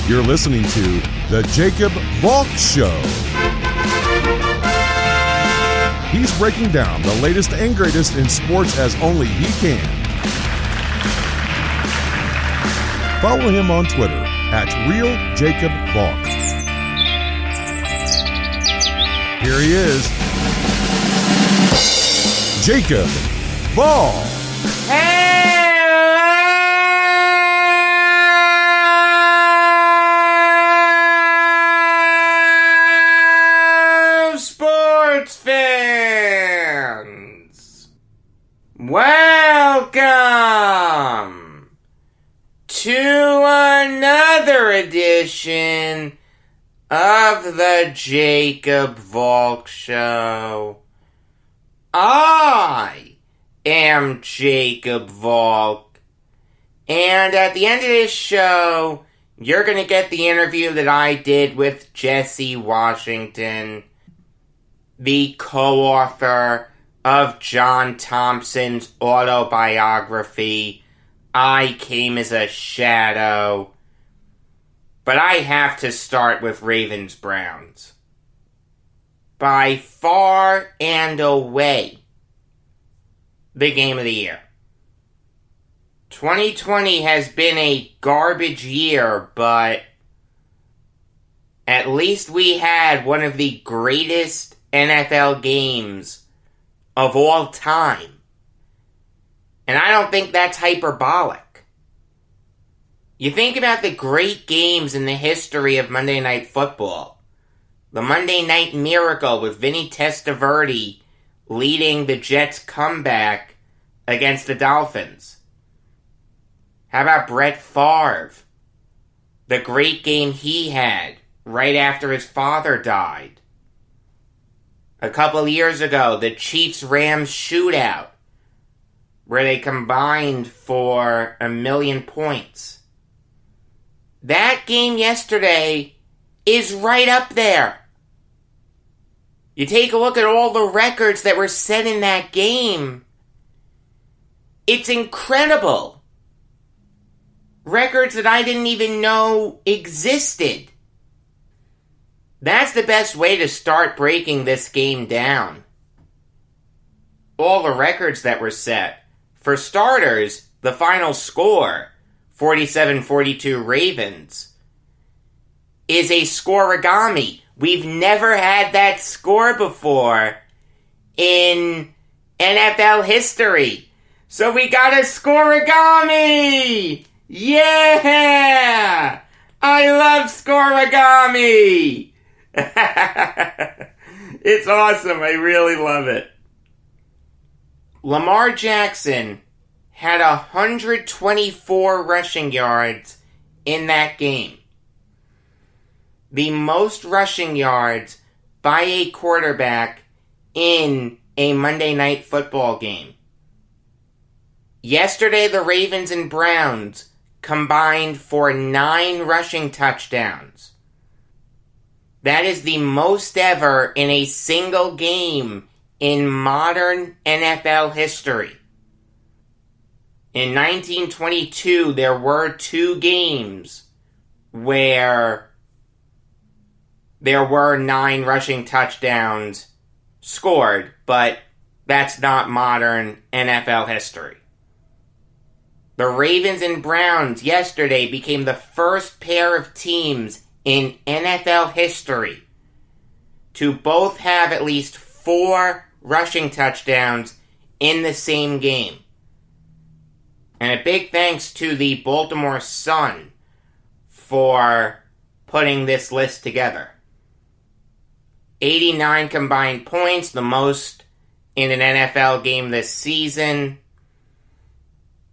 You're listening to The Jacob Valk Show. He's breaking down the latest and greatest in sports as only he can. Follow him on Twitter at RealJacobValk. Here he is, Jacob Valk. Hello, sports fans. Welcome to another edition of the Jacob Valk Show. I am Jacob Valk, and at the end of this show, you're going to get the interview that I did with Jesse Washington, the co-author of John Thompson's autobiography, I Came as a Shadow. But I have to start with Ravens-Browns. By far and away, the game of the year. 2020 has been a garbage year, but at least we had one of the greatest NFL games of all time. And I don't think that's hyperbolic. You think about the great games in the history of Monday Night Football. The Monday Night Miracle with Vinny Testaverde leading the Jets' comeback against the Dolphins. How about Brett Favre? The great game he had right after his father died. A couple of years ago, the Chiefs-Rams shootout, where they combined for 1,000,000 points. That game yesterday is right up there. You take a look at all the records that were set in that game. It's incredible. Records that I didn't even know existed. That's the best way to start breaking this game down. All the records that were set. For starters, the final score, 47-42 Ravens, is a scoreagami. We've never had that score before in NFL history. So we got a scoreagami! Yeah! I love scoreagami! It's awesome. I really love it. Lamar Jackson had 124 rushing yards in that game. The most rushing yards by a quarterback in a Monday Night Football game. Yesterday, the Ravens and Browns combined for 9 rushing touchdowns. That is the most ever in a single game in modern NFL history. In 1922, there were 2 games where there were 9 rushing touchdowns scored, but that's not modern NFL history. The Ravens and Browns yesterday became the first pair of teams in NFL history to both have at least 4 rushing touchdowns in the same game. And a big thanks to the Baltimore Sun for putting this list together. 89 combined points, the most in an NFL game this season.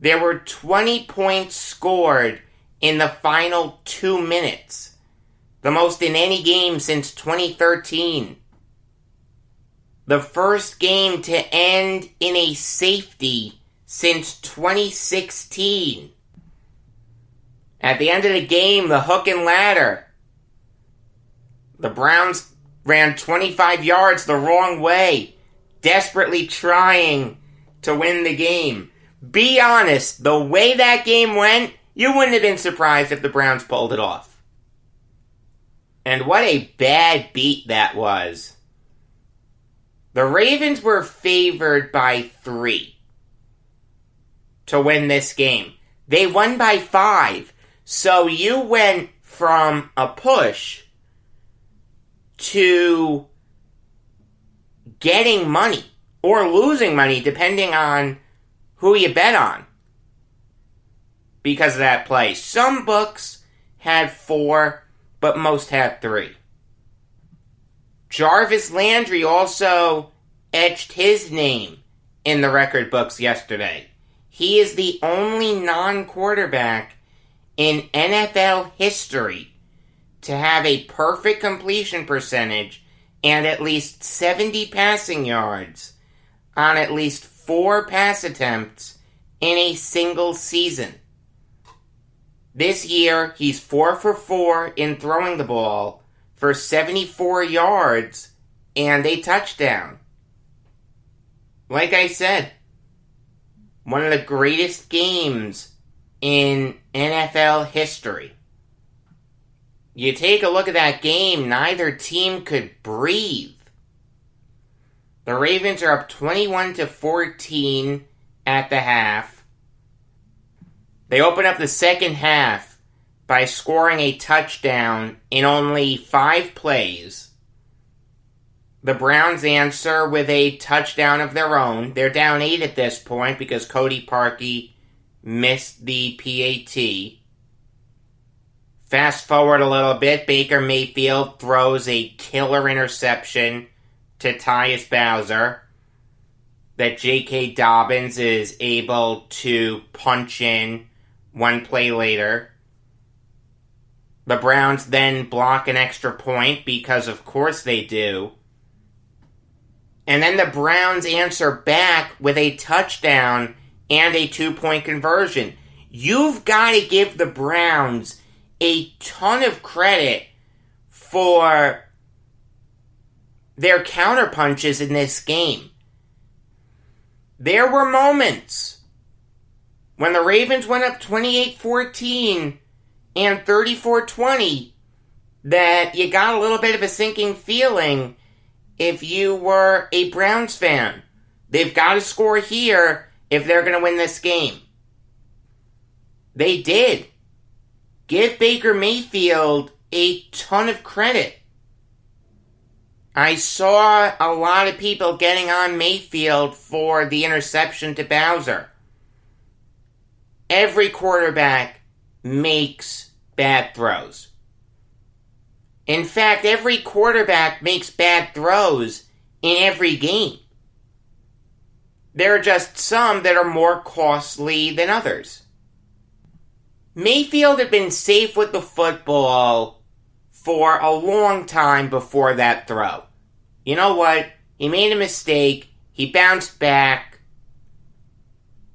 There were 20 points scored in the final 2 minutes, the most in any game since 2013. The first game to end in a safety since 2016. At the end of the game, the hook and ladder. The Browns ran 25 yards the wrong way, desperately trying to win the game. Be honest, the way that game went, you wouldn't have been surprised if the Browns pulled it off. And what a bad beat that was. The Ravens were favored by 3 to win this game. They won by 5. So you went from a push to getting money or losing money depending on who you bet on because of that play. Some books had 4, but most had 3. Jarvis Landry also etched his name in the record books yesterday. He is the only non-quarterback in NFL history to have a perfect completion percentage and at least 70 passing yards on at least 4 pass attempts in a single season. This year, he's 4 for 4 in throwing the ball for 74 yards and a touchdown. Like I said, one of the greatest games in NFL history. You take a look at that game, neither team could breathe. The Ravens are up 21-14 at the half. They open up the second half by scoring a touchdown in only 5 plays. The Browns answer with a touchdown of their own. They're down 8 at this point because Cody Parkey missed the PAT. Fast forward a little bit, Baker Mayfield throws a killer interception to Tyus Bowser that J.K. Dobbins is able to punch in 1 play later. The Browns then block an extra point because of course they do. And then the Browns answer back with a touchdown and a 2-point conversion. You've got to give the Browns a ton of credit for their counterpunches in this game. There were moments when the Ravens went up 28-14 and 34-20 that you got a little bit of a sinking feeling if you were a Browns fan. They've got to score here if they're going to win this game. They did. Give Baker Mayfield a ton of credit. I saw a lot of people getting on Mayfield for the interception to Bowser. Every quarterback makes bad throws. In fact, every quarterback makes bad throws in every game. There are just some that are more costly than others. Mayfield had been safe with the football for a long time before that throw. You know what? He made a mistake. He bounced back.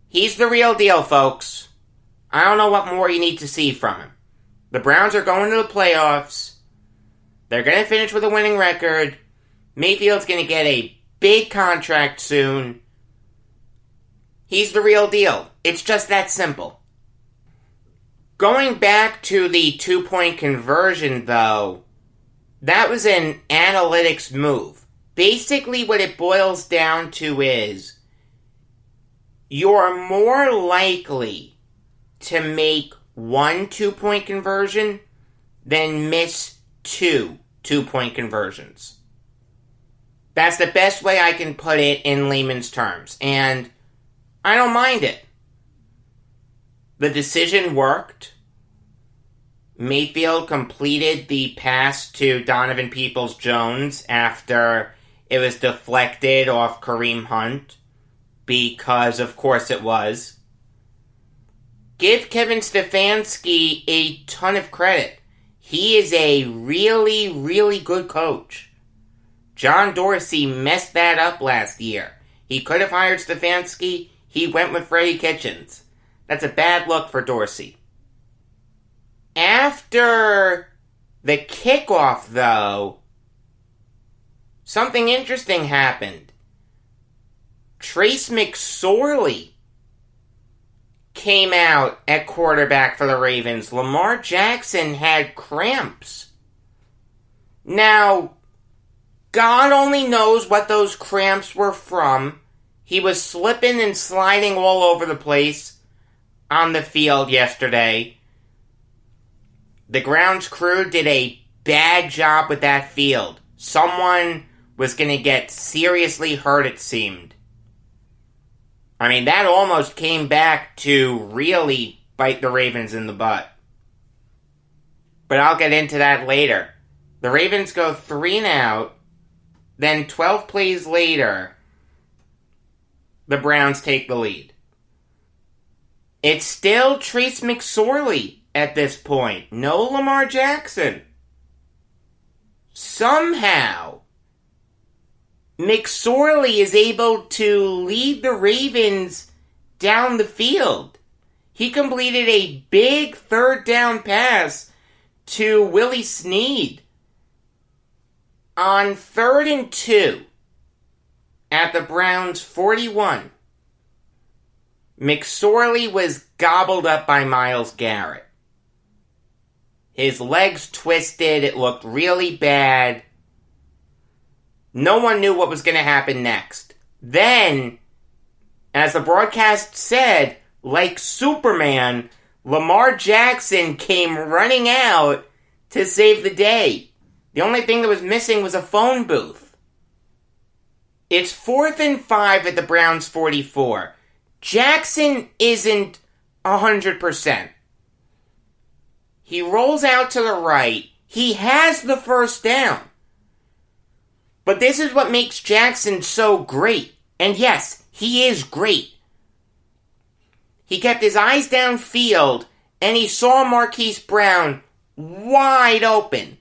He's the real deal, folks. I don't know what more you need to see from him. The Browns are going to the playoffs. They're going to finish with a winning record. Mayfield's going to get a big contract soon. He's the real deal. It's just that simple. Going back to the 2-point conversion, though, that was an analytics move. Basically, what it boils down to is you're more likely to make 1 2-point conversion than miss 2 2-point conversions. That's the best way I can put it in layman's terms, and I don't mind it. The decision worked. Mayfield completed the pass to Donovan Peoples-Jones after it was deflected off Kareem Hunt, because of course it was. Give Kevin Stefanski a ton of credit. He is a really, really good coach. John Dorsey messed that up last year. He could have hired Stefanski. He went with Freddie Kitchens. That's a bad look for Dorsey. After the kickoff, though, something interesting happened. Trace McSorley came out at quarterback for the Ravens. Lamar Jackson had cramps. Now, God only knows what those cramps were from. He was slipping and sliding all over the place on the field yesterday. The grounds crew did a bad job with that field. Someone was going to get seriously hurt, it seemed. I mean, that almost came back to really bite the Ravens in the butt. But I'll get into that later. The Ravens go 3 and out. Then 12 plays later, the Browns take the lead. It's still Trace McSorley at this point. No Lamar Jackson. Somehow, McSorley is able to lead the Ravens down the field. He completed a big third down pass to Willie Snead on 3rd and 2 at the Browns' 41. McSorley was gobbled up by Myles Garrett. His legs twisted. It looked really bad. No one knew what was going to happen next. Then, as the broadcast said, like Superman, Lamar Jackson came running out to save the day. The only thing that was missing was a phone booth. It's 4th and 5 at the Browns' 44. Jackson isn't 100%. He rolls out to the right. He has the first down. But this is what makes Jackson so great. And yes, he is great. He kept his eyes downfield, and he saw Marquise Brown wide open.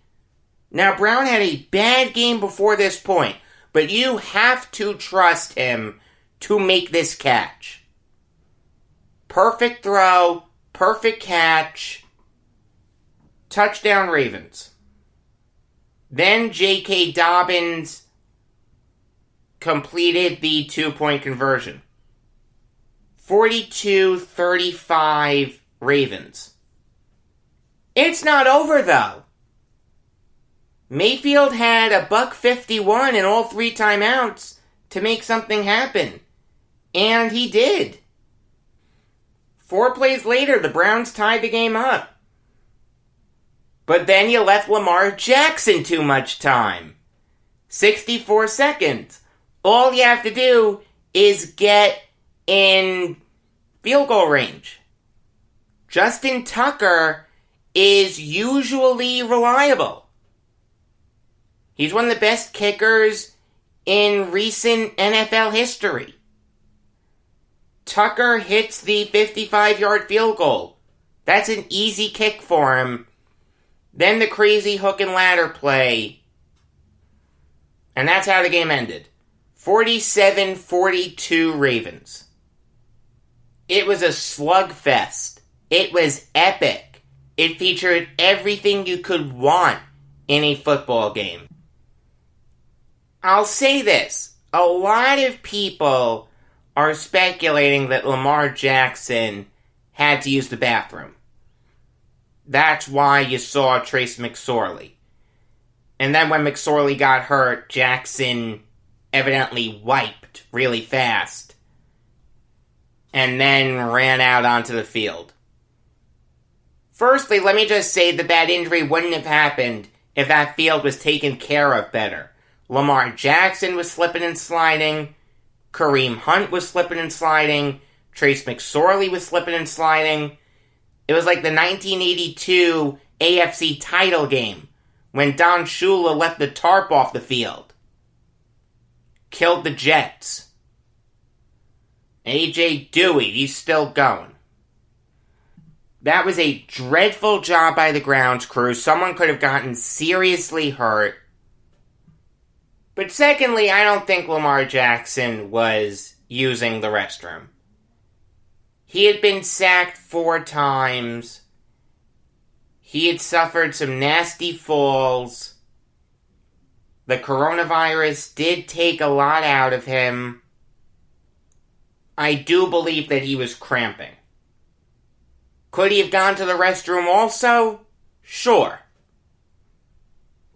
Now, Brown had a bad game before this point, but you have to trust him to make this catch. Perfect throw, perfect catch, touchdown Ravens. Then J.K. Dobbins completed the 2-point conversion. 42-35 Ravens. It's not over, though. Mayfield had a $151 and all 3 timeouts to make something happen. And he did. 4 plays later, the Browns tied the game up. But then you left Lamar Jackson too much time. 64 seconds. All you have to do is get in field goal range. Justin Tucker is usually reliable. He's one of the best kickers in recent NFL history. Tucker hits the 55-yard field goal. That's an easy kick for him. Then the crazy hook and ladder play. And that's how the game ended. 47-42 Ravens. It was a slugfest. It was epic. It featured everything you could want in a football game. I'll say this. A lot of people are speculating that Lamar Jackson had to use the bathroom. That's why you saw Trace McSorley. And then when McSorley got hurt, Jackson evidently wiped really fast and then ran out onto the field. Firstly, let me just say that that injury wouldn't have happened if that field was taken care of better. Lamar Jackson was slipping and sliding. Kareem Hunt was slipping and sliding. Trace McSorley was slipping and sliding. It was like the 1982 AFC title game when Don Shula left the tarp off the field. Killed the Jets. A.J. Dewey, he's still going. That was a dreadful job by the grounds crew. Someone could have gotten seriously hurt. But secondly, I don't think Lamar Jackson was using the restroom. He had been sacked 4 times. He had suffered some nasty falls. The coronavirus did take a lot out of him. I do believe that he was cramping. Could he have gone to the restroom also? Sure.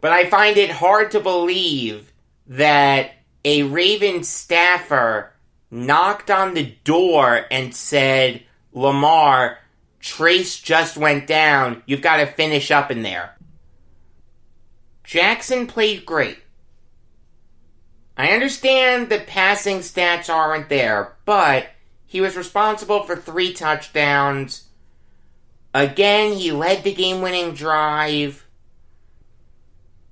But I find it hard to believe that a Ravens staffer knocked on the door and said, Lamar, Trace just went down. You've got to finish up in there. Jackson played great. I understand the passing stats aren't there, but he was responsible for 3 touchdowns. Again, he led the game-winning drive.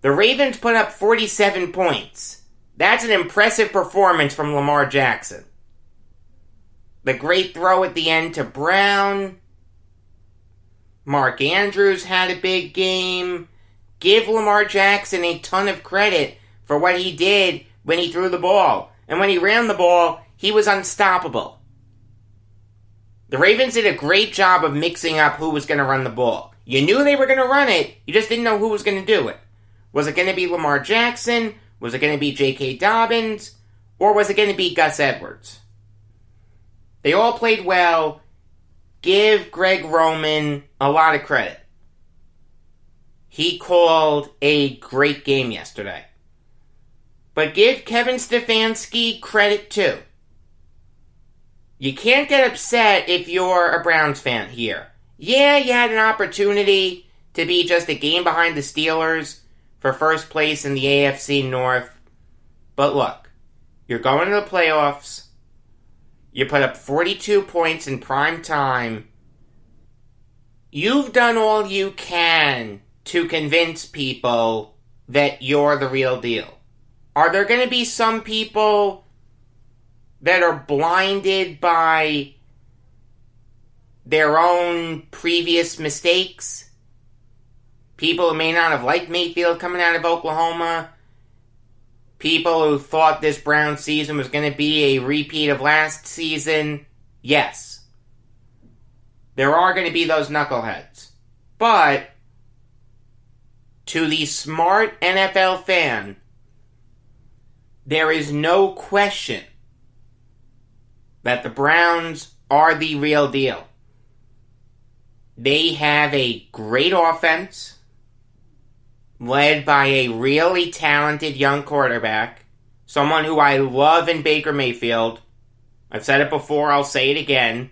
The Ravens put up 47 points. That's an impressive performance from Lamar Jackson. The great throw at the end to Brown. Mark Andrews had a big game. Give Lamar Jackson a ton of credit for what he did when he threw the ball. And when he ran the ball, he was unstoppable. The Ravens did a great job of mixing up who was going to run the ball. You knew they were going to run it, you just didn't know who was going to do it. Was it going to be Lamar Jackson? Was it going to be J.K. Dobbins? Or was it going to be Gus Edwards? They all played well. Give Greg Roman a lot of credit. He called a great game yesterday. But give Kevin Stefanski credit too. You can't get upset if you're a Browns fan here. Yeah, you had an opportunity to be just a game behind the Steelers for first place in the AFC North. But look, you're going to the playoffs. You put up 42 points in prime time. You've done all you can to convince people that you're the real deal. Are there going to be some people that are blinded by their own previous mistakes? People who may not have liked Mayfield coming out of Oklahoma. People who thought this Browns season was going to be a repeat of last season. Yes. There are going to be those knuckleheads. But to the smart NFL fan, there is no question that the Browns are the real deal. They have a great offense, led by a really talented young quarterback, someone who I love in Baker Mayfield. I've said it before, I'll say it again.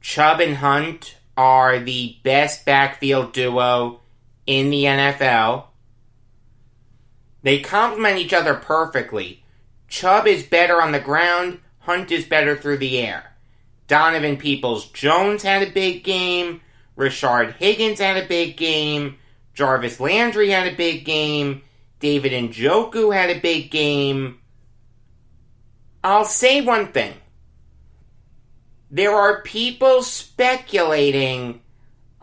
Chubb and Hunt are the best backfield duo in the NFL. They complement each other perfectly. Chubb is better on the ground, Hunt is better through the air. Donovan Peoples-Jones had a big game. Rashard Higgins had a big game. Jarvis Landry had a big game. David Njoku had a big game. I'll say one thing. There are people speculating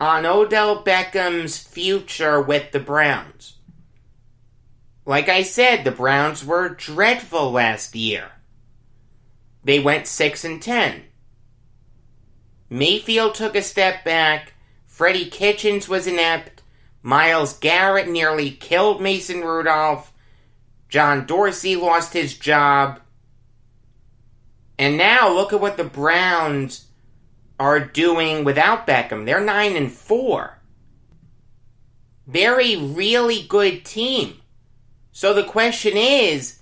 on Odell Beckham's future with the Browns. Like I said, the Browns were dreadful last year. They went 6-10. Mayfield took a step back. Freddie Kitchens was inept. Myles Garrett nearly killed Mason Rudolph. John Dorsey lost his job. And now look at what the Browns are doing without Beckham. They're 9-4. They're a really good team. So the question is,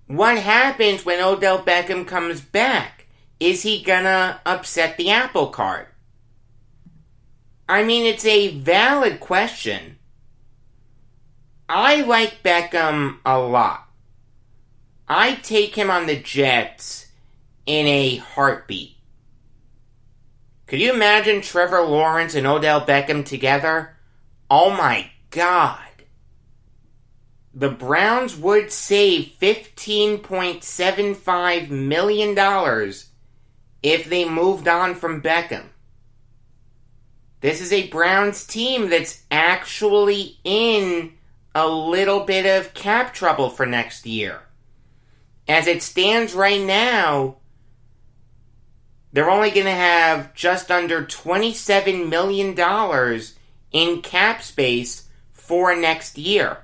what happens when Odell Beckham comes back? Is he gonna upset the apple cart? I mean, it's a valid question. I like Beckham a lot. I'd take him on the Jets in a heartbeat. Could you imagine Trevor Lawrence and Odell Beckham together? Oh my God. The Browns would save $15.75 million if they moved on from Beckham. This is a Browns team that's actually in a little bit of cap trouble for next year. As it stands right now, they're only going to have just under $27 million in cap space for next year.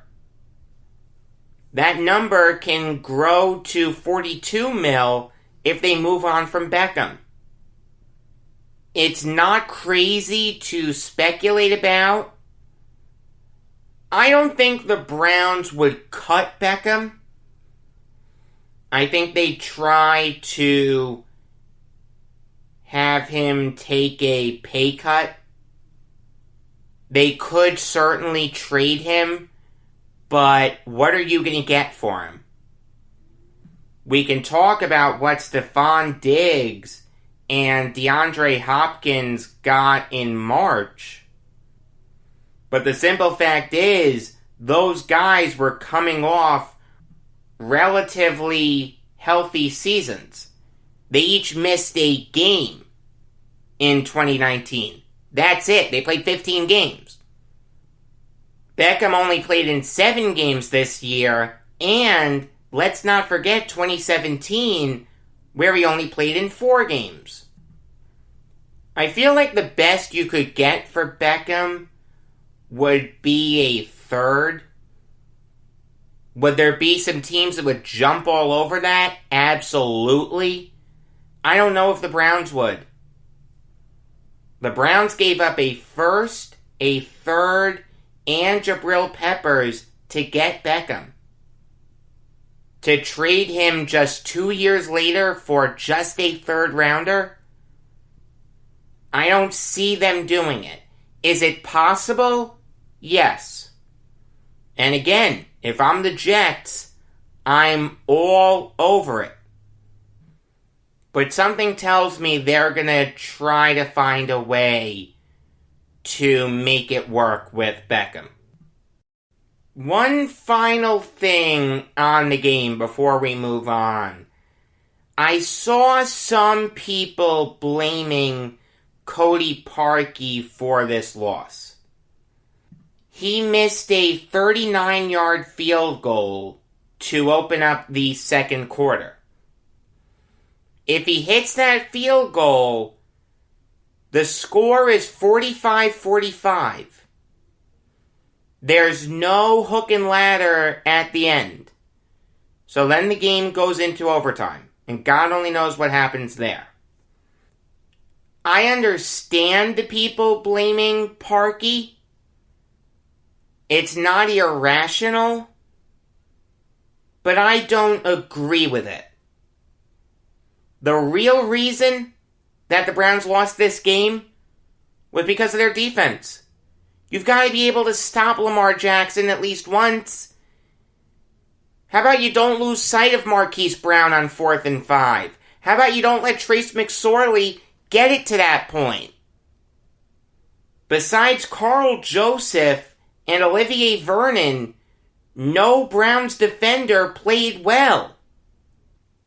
That number can grow to $42 million if they move on from Beckham. It's not crazy to speculate about, I don't think the Browns would cut Beckham. I think they try to have him take a pay cut. They could certainly trade him, but what are you going to get for him? We can talk about what Stephon Diggs and DeAndre Hopkins got in March, but the simple fact is, those guys were coming off relatively healthy seasons. They each missed a game in 2019. That's it. They played 15 games. Beckham only played in 7 games this year, and let's not forget 2017, where he only played in 4 games. I feel like the best you could get for Beckham would be a third. Would there be some teams that would jump all over that? Absolutely. I don't know if the Browns would. The Browns gave up a first, a third, and Jabril Peppers to get Beckham. To trade him just 2 years later for just a third rounder? I don't see them doing it. Is it possible? Yes. And again, if I'm the Jets, I'm all over it. But something tells me they're going to try to find a way to make it work with Beckham. One final thing on the game before we move on. I saw some people blaming Cody Parkey for this loss. He missed a 39-yard field goal to open up the second quarter. If he hits that field goal, the score is 45-45. There's no hook and ladder at the end. So then the game goes into overtime, and God only knows what happens there. I understand the people blaming Parkey. It's not irrational, but I don't agree with it. The real reason that the Browns lost this game was because of their defense. You've got to be able to stop Lamar Jackson at least once. How about you don't lose sight of Marquise Brown on 4th and 5? How about you don't let Trace McSorley get it to that point? Besides Carl Joseph and Olivier Vernon, no Browns defender played well.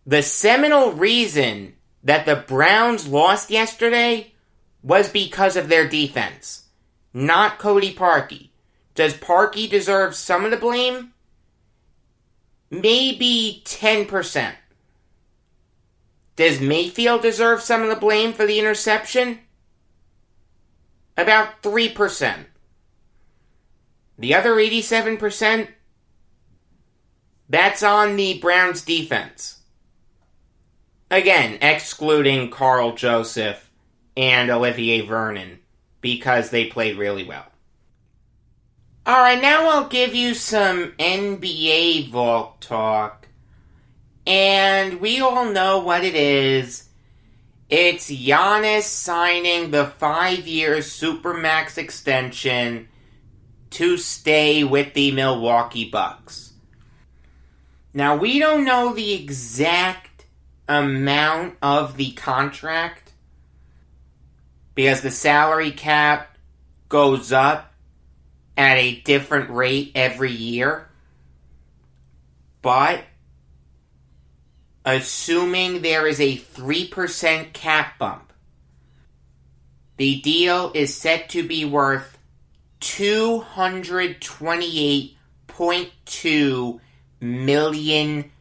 The seminal reason that the Browns lost yesterday was because of their defense, not Cody Parkey. Does Parkey deserve some of the blame? Maybe 10%. Does Mayfield deserve some of the blame for the interception? About 3%. The other 87%, that's on the Browns defense. Again, excluding Carl Joseph and Olivier Vernon, because they played really well. Alright, now I'll give you some NBA Valk talk. And we all know what it is. It's Giannis signing the 5-year Supermax extension to stay with the Milwaukee Bucks. Now, we don't know the exact amount of the contract because the salary cap goes up at a different rate every year. But assuming there is a 3% cap bump, the deal is set to be worth $228.2 million.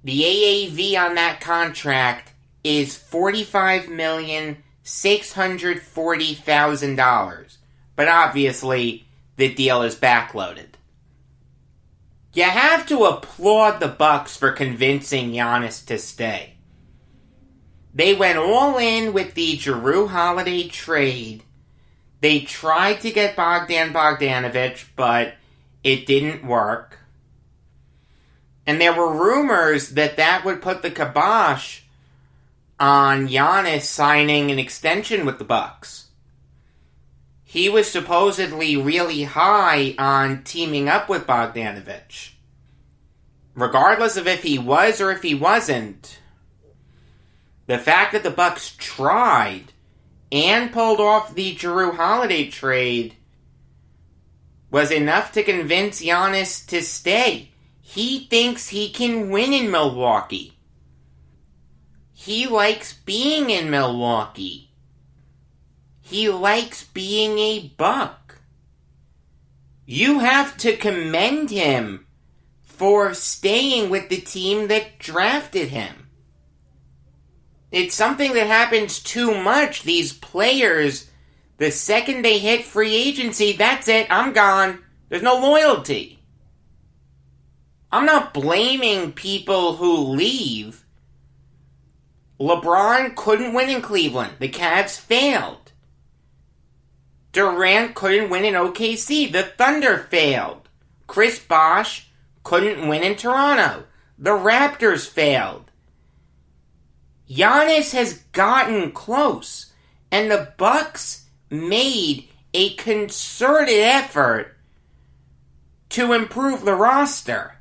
The AAV on that contract is $45,640,000. But obviously, the deal is backloaded. You have to applaud the Bucks for convincing Giannis to stay. They went all in with the Jrue Holiday trade. They tried to get Bogdan Bogdanović, but it didn't work. And there were rumors that would put the kibosh on Giannis signing an extension with the Bucks. He was supposedly really high on teaming up with Bogdanović. Regardless of if he was or if he wasn't, the fact that the Bucks tried and pulled off the Jrue Holiday trade was enough to convince Giannis to stay. He thinks he can win in Milwaukee. He likes being in Milwaukee. He likes being a Buck. You have to commend him for staying with the team that drafted him. It's something that happens too much. These players, the second they hit free agency, that's it, I'm gone. There's no loyalty. I'm not blaming people who leave. LeBron couldn't win in Cleveland. The Cavs failed. Durant couldn't win in OKC. The Thunder failed. Chris Bosh couldn't win in Toronto. The Raptors failed. Giannis has gotten close, and the Bucks made a concerted effort to improve the roster.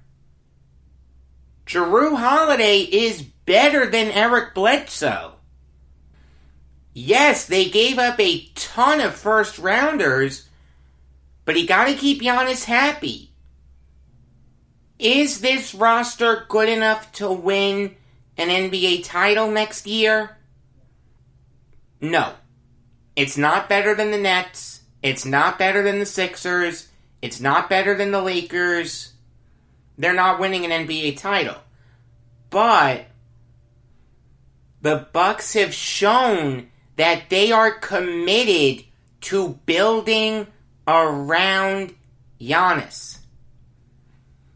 Jrue Holiday is better than Eric Bledsoe. Yes, they gave up a ton of first rounders, but you gotta keep Giannis happy. Is this roster good enough to win an NBA title next year? No. It's not better than the Nets. It's not better than the Sixers. It's not better than the Lakers. They're not winning an NBA title. But the Bucks have shown that they are committed to building around Giannis.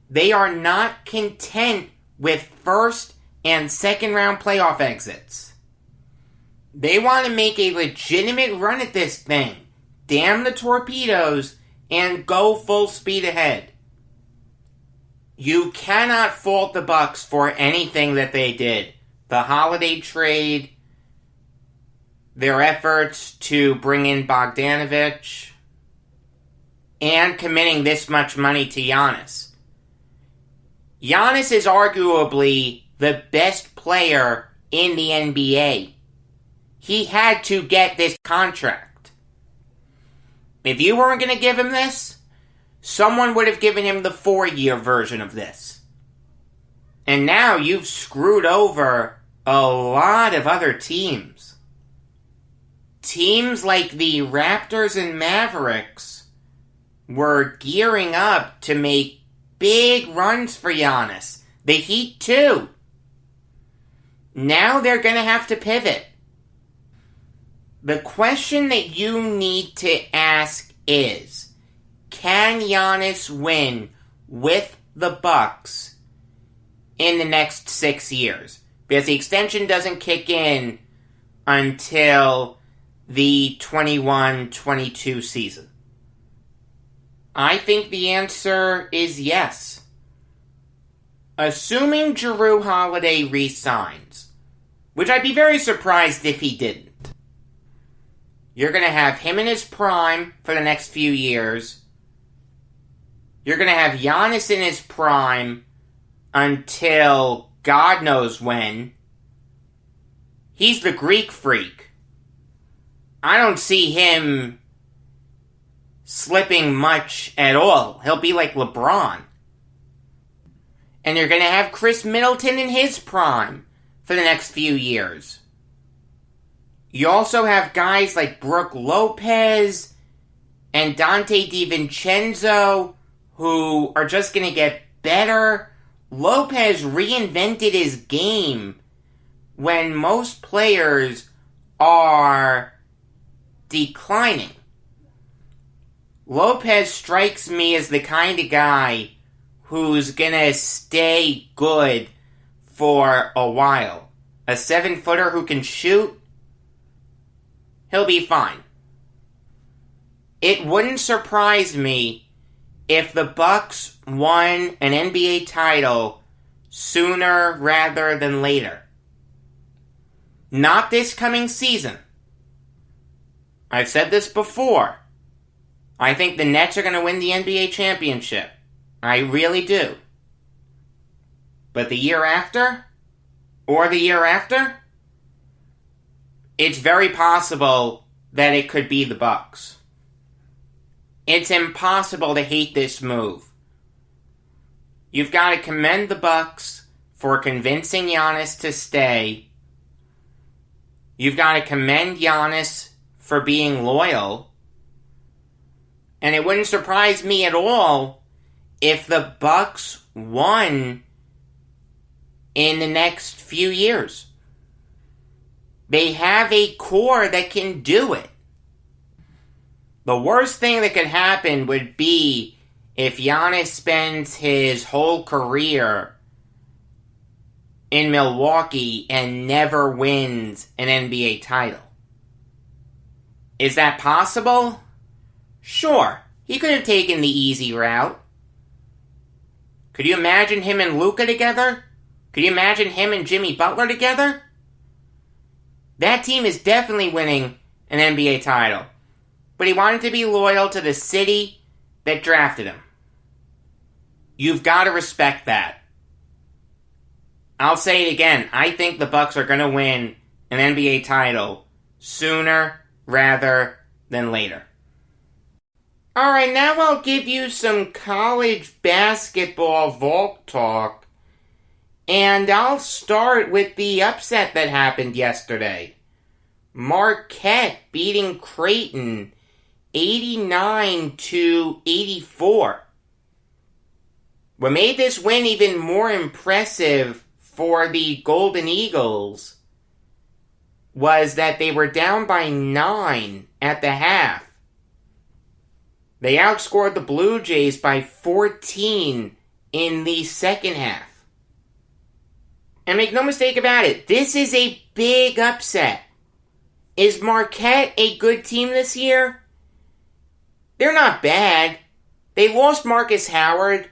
They are not content with first and second round playoff exits. They want to make a legitimate run at this thing, damn the torpedoes, and go full speed ahead. You cannot fault the Bucks for anything that they did. The Holiday trade, their efforts to bring in Bogdanović, and committing this much money to Giannis. Giannis is arguably the best player in the NBA. He had to get this contract. If you weren't going to give him this, someone would have given him the 4-year version of this. And now you've screwed over a lot of other teams. Teams like the Raptors and Mavericks were gearing up to make big runs for Giannis. The Heat too. Now they're going to have to pivot. The question that you need to ask is, can Giannis win with the Bucks in the next 6 years? Because the extension doesn't kick in until the 21-22 season. I think the answer is yes. Assuming Jrue Holiday re-signs, which I'd be very surprised if he didn't. You're going to have him in his prime for the next few years. You're going to have Giannis in his prime until God knows when. He's the Greek freak. I don't see him slipping much at all. He'll be like LeBron. And you're going to have Chris Middleton in his prime for the next few years. You also have guys like Brook Lopez and Dante DiVincenzo who are just going to get better. Lopez reinvented his game when most players are declining. Lopez strikes me as the kind of guy who's gonna stay good for a while. A 7-footer who can shoot, he'll be fine. it wouldn't surprise me if the Bucks won an NBA title sooner rather than later. Not this coming season. I've said this before. I think the Nets are going to win the NBA championship. I really do. But the year after, or the year after, it's very possible that it could be the Bucks. It's impossible to hate this move. You've got to commend the Bucks for convincing Giannis to stay. You've got to commend Giannis for being loyal. And it wouldn't surprise me at all if the Bucks won in the next few years. They have a core that can do it. The worst thing that could happen would be if Giannis spends his whole career in Milwaukee and never wins an NBA title. Is that possible? Sure, he could have taken the easy route. Could you imagine him and Luka together? Could you imagine him and Jimmy Butler together? That team is definitely winning an NBA title. But he wanted to be loyal to the city that drafted him. You've got to respect that. I'll say it again. I think the Bucks are going to win an NBA title sooner rather than later. Alright, now I'll give you some college basketball Valk talk. And I'll start with the upset that happened yesterday. Marquette beating Creighton 89-84. What made this win even more impressive for the Golden Eagles was that they were down by 9 at the half. They outscored the Blue Jays by 14 in the second half. And make no mistake about it, this is a big upset. Is Marquette a good team this year? They're not bad. They lost Marcus Howard,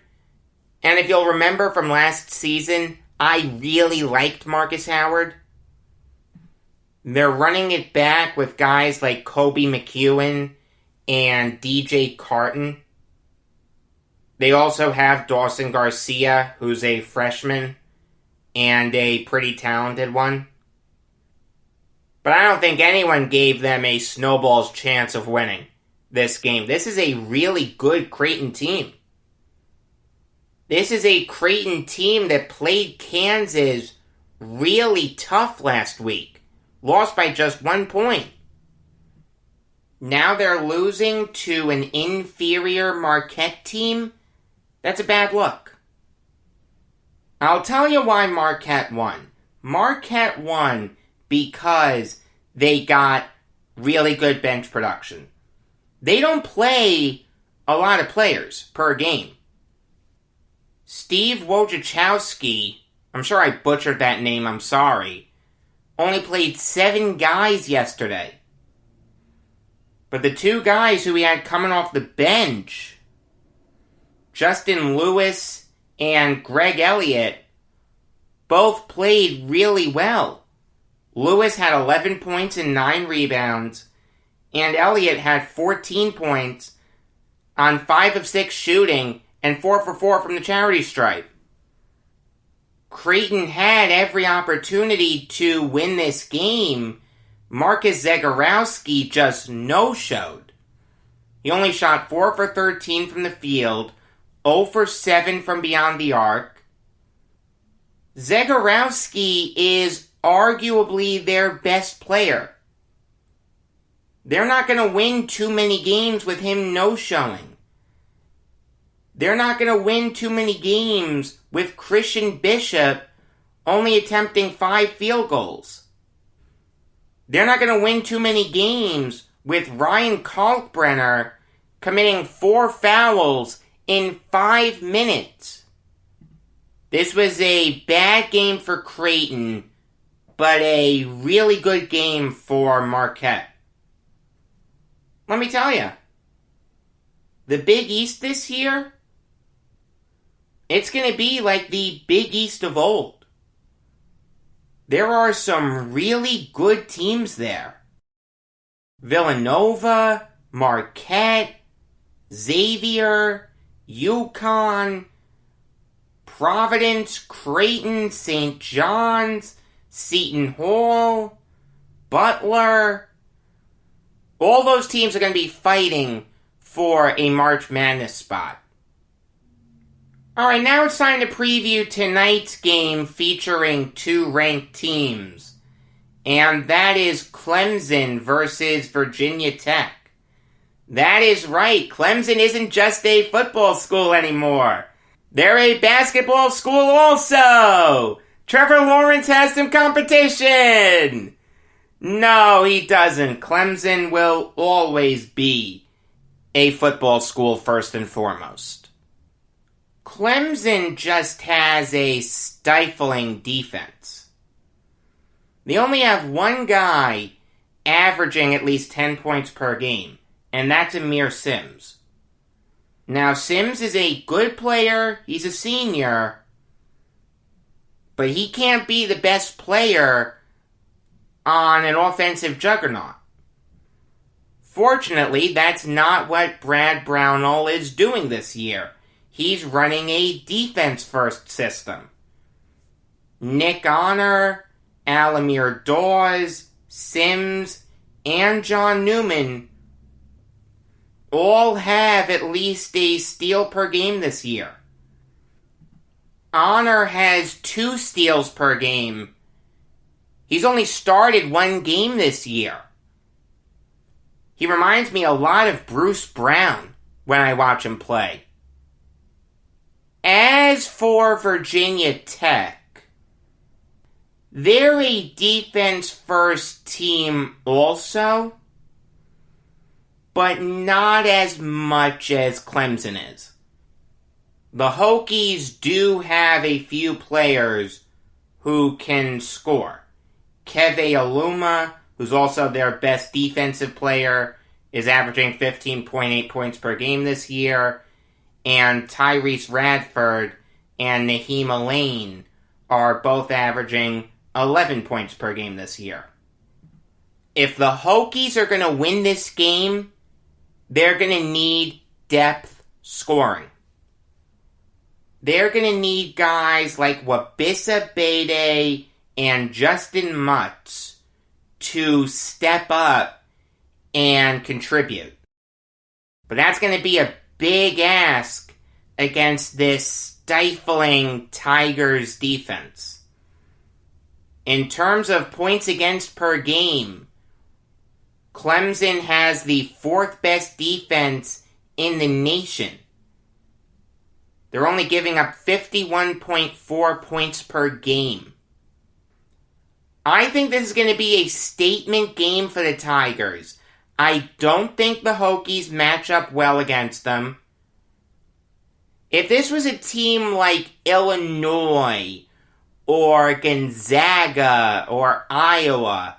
and if you'll remember from last season, I really liked Marcus Howard. They're running it back with guys like Kobe McEwen and DJ Carton. They also have Dawson Garcia, who's a freshman and a pretty talented one. But I don't think anyone gave them a snowball's chance of winning this game. This is a really good Creighton team. This is a Creighton team that played Kansas really tough last week. Lost by just 1 point. Now they're losing to an inferior Marquette team. That's a bad look. I'll tell you why Marquette won. Marquette won because they got really good bench production. They don't play a lot of players per game. Steve Wojciechowski, I'm sure I butchered that name, I'm sorry, only played 7 guys yesterday. But the 2 guys who he had coming off the bench, Justin Lewis and Greg Elliott, both played really well. Lewis had 11 points and 9 rebounds, and Elliott had 14 points on 5 of 6 shooting and 4 for 4 from the charity stripe. Creighton had every opportunity to win this game. Marcus Zagorowski just no-showed. He only shot 4 for 13 from the field, 0 for 7 from beyond the arc. Zagorowski is arguably their best player. They're not going to win too many games with him no-showing. They're not going to win too many games with Christian Bishop only attempting 5 field goals. They're not going to win too many games with Ryan Kalkbrenner committing 4 fouls in 5 minutes. This was a bad game for Creighton, but a really good game for Marquette. Let me tell you, the Big East this year, it's going to be like the Big East of old. There are some really good teams there. Villanova, Marquette, Xavier, UConn, Providence, Creighton, St. John's, Seton Hall, Butler. All those teams are going to be fighting for a March Madness spot. Alright, now it's time to preview tonight's game featuring two ranked teams. And that is Clemson versus Virginia Tech. That is right, Clemson isn't just a football school anymore. They're a basketball school also! Trevor Lawrence has some competition! No, he doesn't. Clemson will always be a football school first and foremost. Clemson just has a stifling defense. They only have one guy averaging at least 10 points per game, and that's Amir Sims. Now, Sims is a good player, he's a senior, but he can't be the best player on an offensive juggernaut. Fortunately, that's not what Brad Brownell is doing this year. He's running a defense-first system. Nick Honor, Alamir Dawes, Sims, and John Newman all have at least a steal per game this year. Honor has 2 steals per game. He's only started 1 game this year. He reminds me a lot of Bruce Brown when I watch him play. As for Virginia Tech, they're a defense-first team also, but not as much as Clemson is. The Hokies do have a few players who can score. Keve Aluma, who's also their best defensive player, is averaging 15.8 points per game this year, and Tyrese Radford and Naheem Alain are both averaging 11 points per game this year. If the Hokies are going to win this game, they're going to need depth scoring. They're going to need guys like Wabissa Bede and Justin Mutz to step up and contribute. But that's going to be a big ask against this stifling Tigers defense. In terms of points against per game, Clemson has the 4th best defense in the nation. They're only giving up 51.4 points per game. I think this is going to be a statement game for the Tigers. I don't think the Hokies match up well against them. If this was a team like Illinois or Gonzaga or Iowa,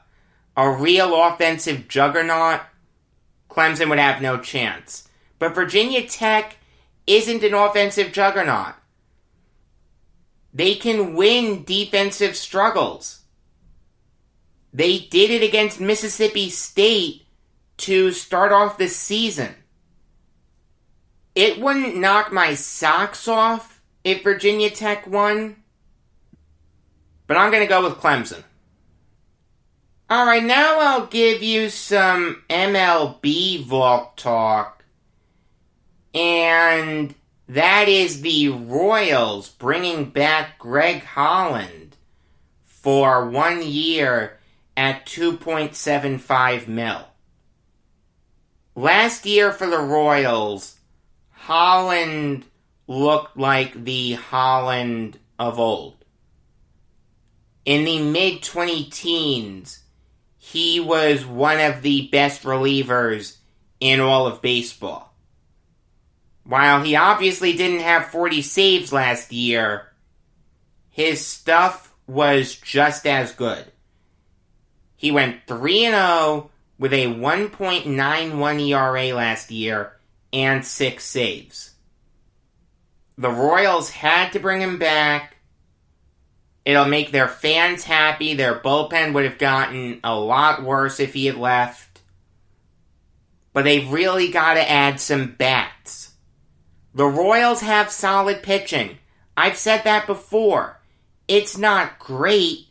a real offensive juggernaut, Clemson would have no chance. But Virginia Tech isn't an offensive juggernaut. They can win defensive struggles. They did it against Mississippi State to start off the season. It wouldn't knock my socks off if Virginia Tech won, but I'm going to go with Clemson. Alright, now I'll give you some MLB Valk talk, and that is the Royals bringing back Greg Holland for 1 year at $2.75 million. Last year for the Royals, Holland looked like the Holland of old. In the mid-20-teens, he was one of the best relievers in all of baseball. While he obviously didn't have 40 saves last year, his stuff was just as good. He went 3-0 with a 1.91 ERA last year and 6 saves. The Royals had to bring him back. It'll make their fans happy. Their bullpen would have gotten a lot worse if he had left. But they've really got to add some bats. The Royals have solid pitching. I've said that before. It's not great,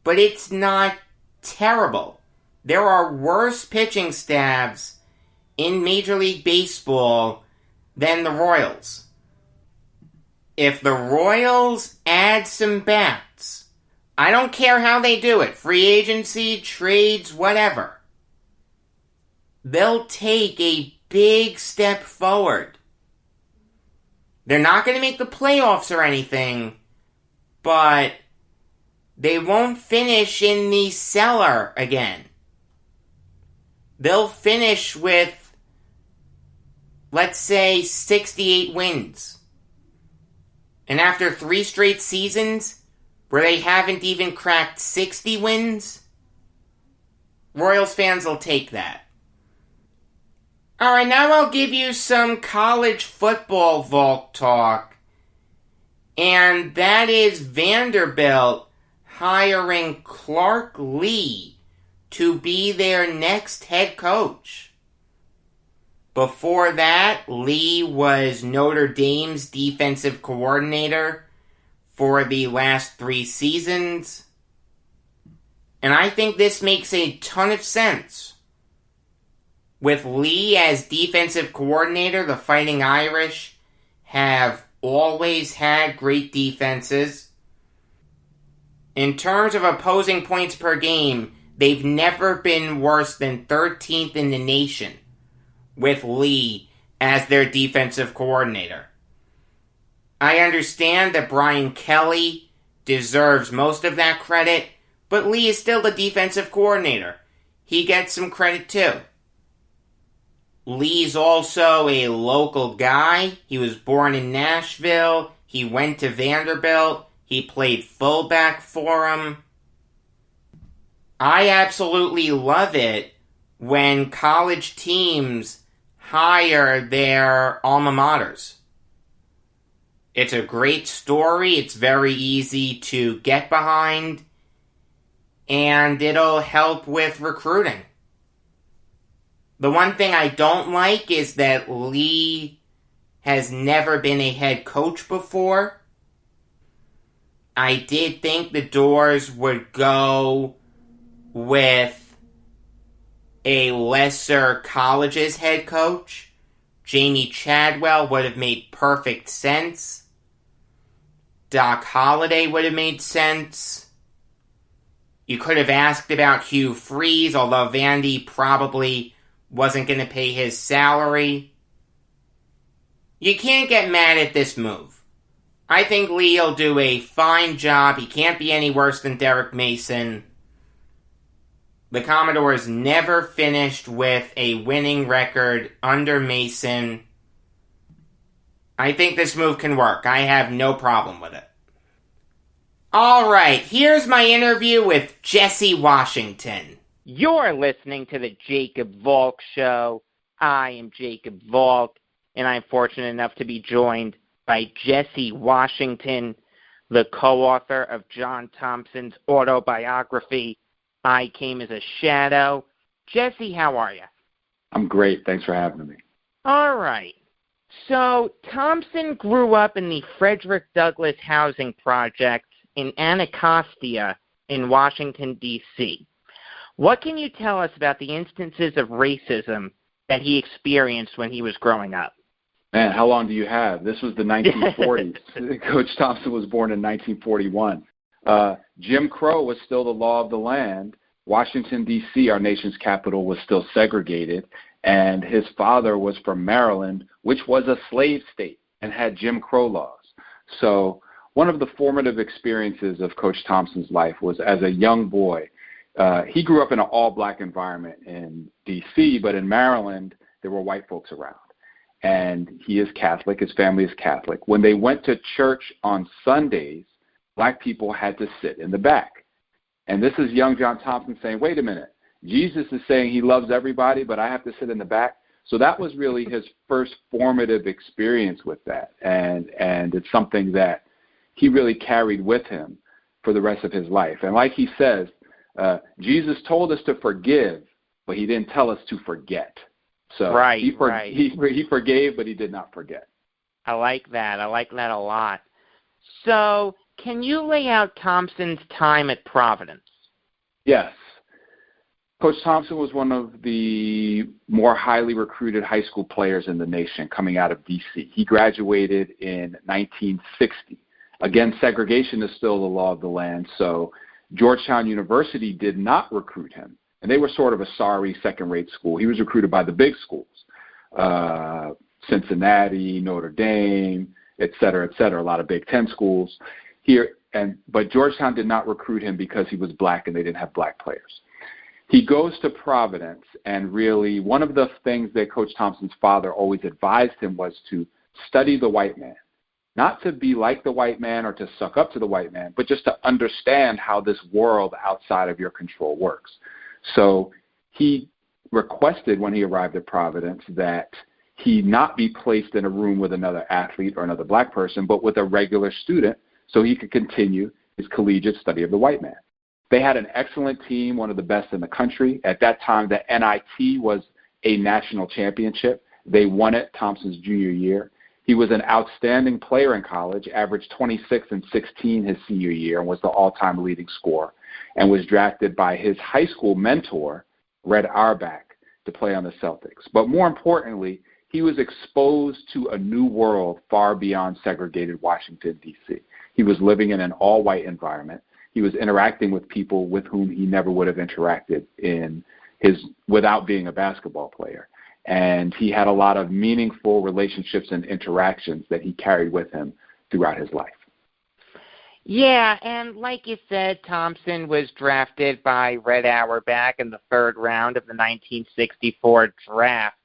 but it's not terrible. There are worse pitching staffs in Major League Baseball than the Royals. If the Royals add some bats, I don't care how they do it, free agency, trades, whatever, they'll take a big step forward. They're not going to make the playoffs or anything, but they won't finish in the cellar again. They'll finish with, let's say, 68 wins. And after 3 straight seasons, where they haven't even cracked 60 wins, Royals fans will take that. Alright, now I'll give you some college football Valk talk. And that is Vanderbilt hiring Clark Lee to be their next head coach. Before that, Lee was Notre Dame's defensive coordinator for the last 3 seasons. And I think this makes a ton of sense. With Lee as defensive coordinator, the Fighting Irish have always had great defenses. In terms of opposing points per game, they've never been worse than 13th in the nation with Lee as their defensive coordinator. I understand that Brian Kelly deserves most of that credit, but Lee is still the defensive coordinator. He gets some credit too. Lee's also a local guy. He was born in Nashville. He went to Vanderbilt. He played fullback for him. I absolutely love it when college teams hire their alma maters. It's a great story. It's very easy to get behind. And it'll help with recruiting. The one thing I don't like is that Lee has never been a head coach before. I did think the doors would go with a lesser college's head coach. Jamie Chadwell would have made perfect sense. Doc Holliday would have made sense. You could have asked about Hugh Freeze, although Vandy probably wasn't going to pay his salary. You can't get mad at this move. I think Lee will do a fine job. He can't be any worse than Derek Mason. The Commodores never finished with a winning record under Mason. I think this move can work. I have no problem with it. Alright, here's my interview with Jesse Washington. You're listening to the Jacob Valk Show. I am Jacob Valk, and I'm fortunate enough to be joined by Jesse Washington, the co-author of John Thompson's autobiography, I Came as a Shadow. Jesse, how are you? I'm great. Thanks for having me. All right. So, Thompson grew up in the Frederick Douglass Housing Project in Anacostia in Washington, D.C. What can you tell us about the instances of racism that he experienced when he was growing up? Man, how long do you have? This was the 1940s. Coach Thompson was born in 1941. Jim Crow was still the law of the land. Washington, D.C., our nation's capital, was still segregated. And his father was from Maryland, which was a slave state and had Jim Crow laws. So one of the formative experiences of Coach Thompson's life was as a young boy. He grew up in an all-black environment in D.C., but in Maryland, there were white folks around. And he is Catholic. His family is Catholic. When they went to church on Sundays, black people had to sit in the back. And this is young John Thompson saying, wait a minute, Jesus is saying he loves everybody, but I have to sit in the back. So that was really his first formative experience with that. And it's something that he really carried with him for the rest of his life. And like he says, Jesus told us to forgive, but he didn't tell us to forget. So he forgave, but he did not forget. I like that. I like that a lot. So can you lay out Thompson's time at Providence? Yes. Coach Thompson was one of the more highly recruited high school players in the nation coming out of D.C. He graduated in 1960. Again, segregation is still the law of the land, so Georgetown University did not recruit him. And they were sort of a sorry second-rate school. He was recruited by the big schools, Cincinnati, Notre Dame, et cetera, a lot of Big Ten schools here. But Georgetown did not recruit him because he was black and they didn't have black players. He goes to Providence, and really one of the things that Coach Thompson's father always advised him was to study the white man. Not to be like the white man or to suck up to the white man, but just to understand how this world outside of your control works. So he requested when he arrived at Providence that he not be placed in a room with another athlete or another black person, but with a regular student so he could continue his collegiate study of the white man. They had an excellent team, one of the best in the country. At that time, the NIT was a national championship. They won it Thompson's junior year. He was an outstanding player in college, averaged 26 and 16 his senior year, and was the all-time leading scorer, and was drafted by his high school mentor, Red Auerbach, to play on the Celtics. But more importantly, he was exposed to a new world far beyond segregated Washington, D.C. He was living in an all-white environment. He was interacting with people with whom he never would have interacted without being a basketball player. And he had a lot of meaningful relationships and interactions that he carried with him throughout his life. Yeah, and like you said, Thompson was drafted by Red Auerbach in the third round of the 1964 draft.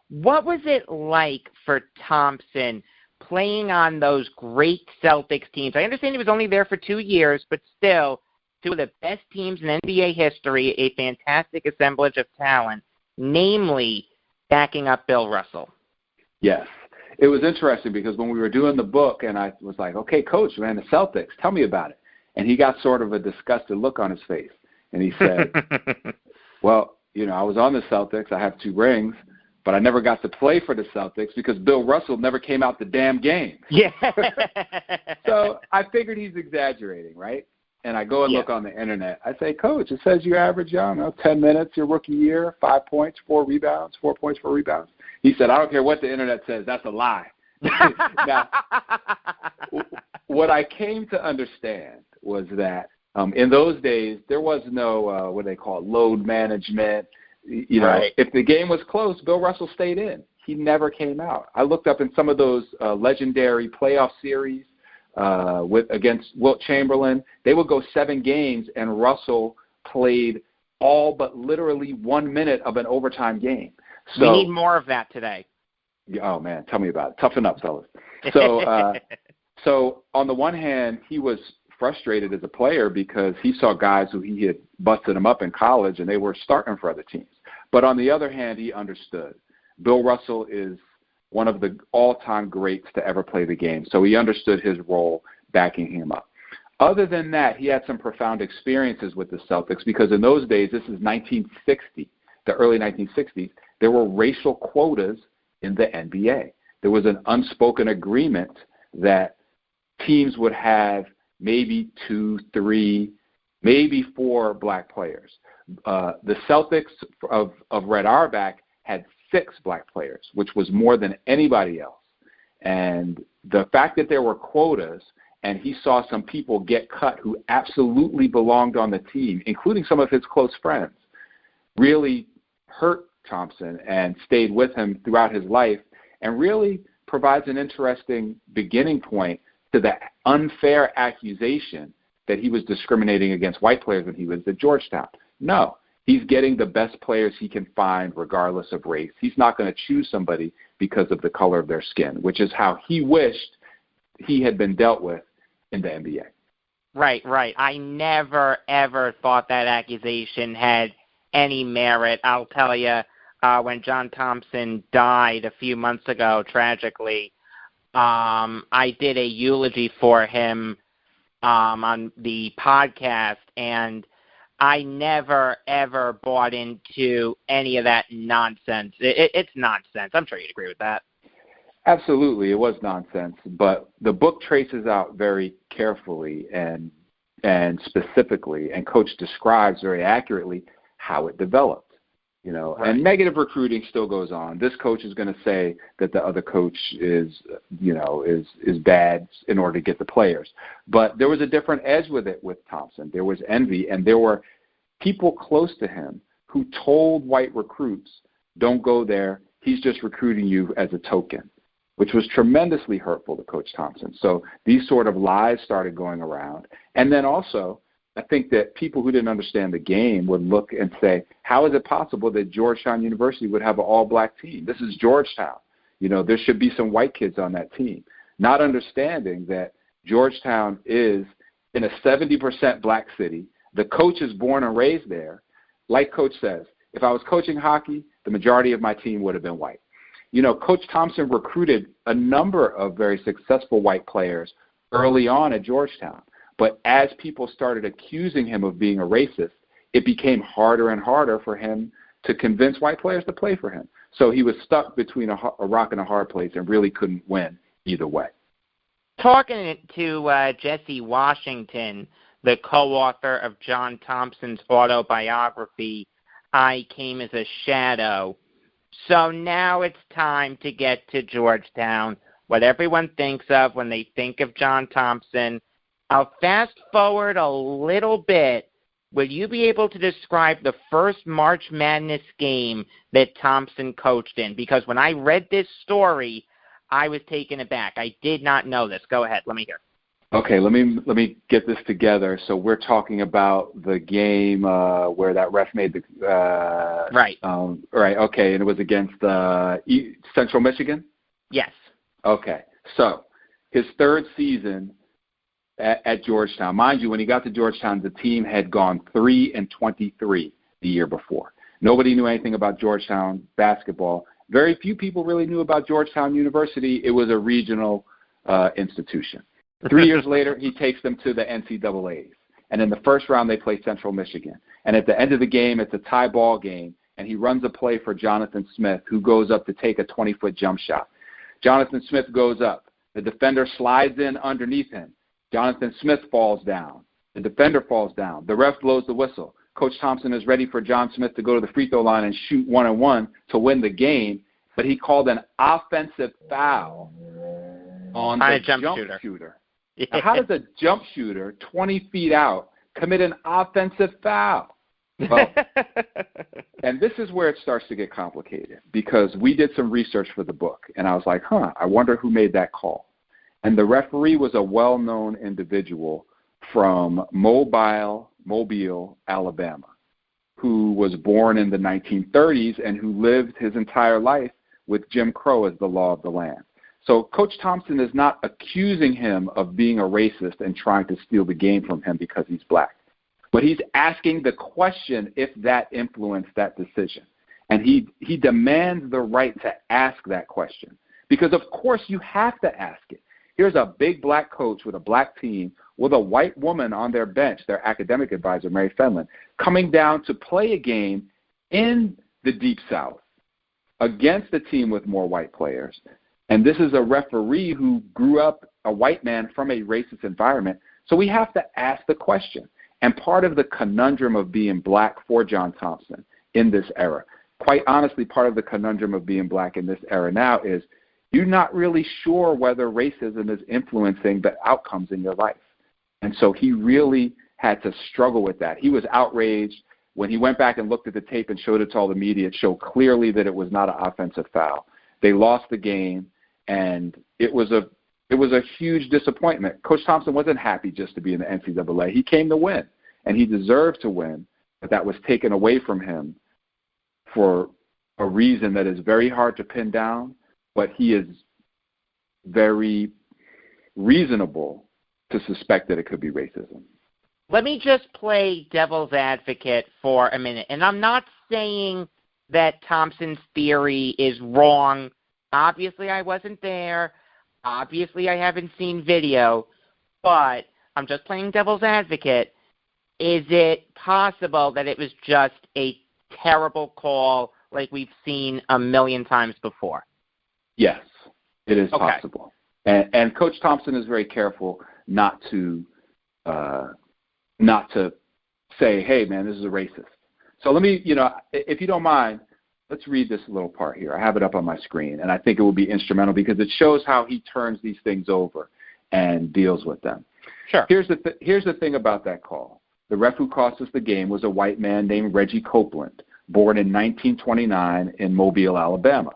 What was it like for Thompson playing on those great Celtics teams? I understand he was only there for 2 years, but still, two of the best teams in NBA history, a fantastic assemblage of talent, namely backing up Bill Russell. Yes. It was interesting because when we were doing the book and I was like, okay, Coach, man, the Celtics, tell me about it. And he got sort of a disgusted look on his face. And he said, well, I was on the Celtics. I have 2 rings, but I never got to play for the Celtics because Bill Russell never came out the damn game. Yeah. So I figured he's exaggerating, right? And I go and look on the internet. I say, Coach, it says you average, 10 minutes your rookie year, 5 points, 4 rebounds, 4 points, 4 rebounds. He said, I don't care what the internet says. That's a lie. Now, what I came to understand was that in those days, there was no, what they call it, load management. Right. If the game was close, Bill Russell stayed in. He never came out. I looked up in some of those legendary playoff series against Wilt Chamberlain. They would go 7 games, and Russell played all but literally 1 minute of an overtime game. So, we need more of that today. Oh, man, tell me about it. Toughen up, fellas. So on the one hand, he was frustrated as a player because he saw guys who he had busted him up in college, and they were starting for other teams. But on the other hand, he understood. Bill Russell is one of the all-time greats to ever play the game, so he understood his role backing him up. Other than that, he had some profound experiences with the Celtics because in those days, this is 1960, the early 1960s, there were racial quotas in the NBA. There was an unspoken agreement that teams would have maybe 2, 3, maybe 4 black players. The Celtics of Red Auerbach had 6 black players, which was more than anybody else. And the fact that there were quotas and he saw some people get cut who absolutely belonged on the team, including some of his close friends, really hurt Thompson and stayed with him throughout his life and really provides an interesting beginning point to the unfair accusation that he was discriminating against white players when he was at Georgetown. No, he's getting the best players he can find regardless of race. He's not going to choose somebody because of the color of their skin, which is how he wished he had been dealt with in the NBA. Right. I never, ever thought that accusation had any merit. I'll tell you, when John Thompson died a few months ago, tragically, I did a eulogy for him on the podcast, and I never, ever bought into any of that nonsense. It's nonsense. I'm sure you'd agree with that. Absolutely, it was nonsense, but the book traces out very carefully and specifically, and Coach describes very accurately how it developed. Right. And negative recruiting still goes on. This coach is going to say that the other coach is bad in order to get the players. But there was a different edge with it with Thompson. There was envy, and there were people close to him who told white recruits, don't go there, he's just recruiting you as a token, which was tremendously hurtful to Coach Thompson. So these sort of lies started going around. And then also, I think that people who didn't understand the game would look and say, how is it possible that Georgetown University would have an all-black team? This is Georgetown. There should be some white kids on that team. Not understanding that Georgetown is in a 70% black city. The coach is born and raised there. Like Coach says, if I was coaching hockey, the majority of my team would have been white. Coach Thompson recruited a number of very successful white players early on at Georgetown. But as people started accusing him of being a racist, it became harder and harder for him to convince white players to play for him. So he was stuck between a rock and a hard place and really couldn't win either way. Talking to Jesse Washington, the co-author of John Thompson's autobiography, I Came as a Shadow. So now it's time to get to Georgetown, what everyone thinks of when they think of John Thompson. I'll fast forward a little bit. Will you be able to describe the first March Madness game that Thompson coached in? Because when I read this story, I was taken aback. I did not know this. Go ahead. Let me hear. Okay, let me get this together. So we're talking about the game where that ref made the right. Right. Okay, and it was against Central Michigan. Yes. Okay. So his third season at Georgetown. Mind you, when he got to Georgetown, the team had gone 3-23 the year before. Nobody knew anything about Georgetown basketball. Very few people really knew about Georgetown University. It was a regional institution. 3 years later, he takes them to the NCAAs. And in the first round, they play Central Michigan. And at the end of the game, it's a tie ball game, and he runs a play for Jonathan Smith, who goes up to take a 20-foot jump shot. Jonathan Smith goes up. The defender slides in underneath him. Jonathan Smith falls down. The defender falls down. The ref blows the whistle. Coach Thompson is ready for John Smith to go to the free throw line and shoot 1-on-1 to win the game, but he called an offensive foul on the jump shooter. Yeah. Now, how does a jump shooter 20 feet out commit an offensive foul? Well, and this is where it starts to get complicated, because we did some research for the book, and I was like, I wonder who made that call. And the referee was a well-known individual from Mobile, Alabama, who was born in the 1930s and who lived his entire life with Jim Crow as the law of the land. So Coach Thompson is not accusing him of being a racist and trying to steal the game from him because he's black. But he's asking the question if that influenced that decision. And he demands the right to ask that question, because, of course, you have to ask it. Here's a big black coach with a black team with a white woman on their bench, their academic advisor, Mary Fenlon, coming down to play a game in the Deep South against a team with more white players. And this is a referee who grew up a white man from a racist environment. So we have to ask the question. And part of the conundrum of being black for John Thompson in this era, quite honestly, part of the conundrum of being black in this era now is you're not really sure whether racism is influencing the outcomes in your life. And so he really had to struggle with that. He was outraged. When he went back and looked at the tape and showed it to all the media, it showed clearly that it was not an offensive foul. They lost the game, and it was a huge disappointment. Coach Thompson wasn't happy just to be in the NCAA. He came to win, and he deserved to win, but that was taken away from him for a reason that is very hard to pin down, but he is very reasonable to suspect that it could be racism. Let me just play devil's advocate for a minute. And I'm not saying that Thompson's theory is wrong. Obviously, I wasn't there. Obviously, I haven't seen video. But I'm just playing devil's advocate. Is it possible that it was just a terrible call like we've seen a million times before? Yes, it is possible. And Coach Thompson is very careful not to say, hey, man, this is a racist. So let me, if you don't mind, let's read this little part here. I have it up on my screen, and I think it will be instrumental because it shows how he turns these things over and deals with them. Sure. Here's the thing about that call. The ref who cost us the game was a white man named Reggie Copeland, born in 1929 in Mobile, Alabama.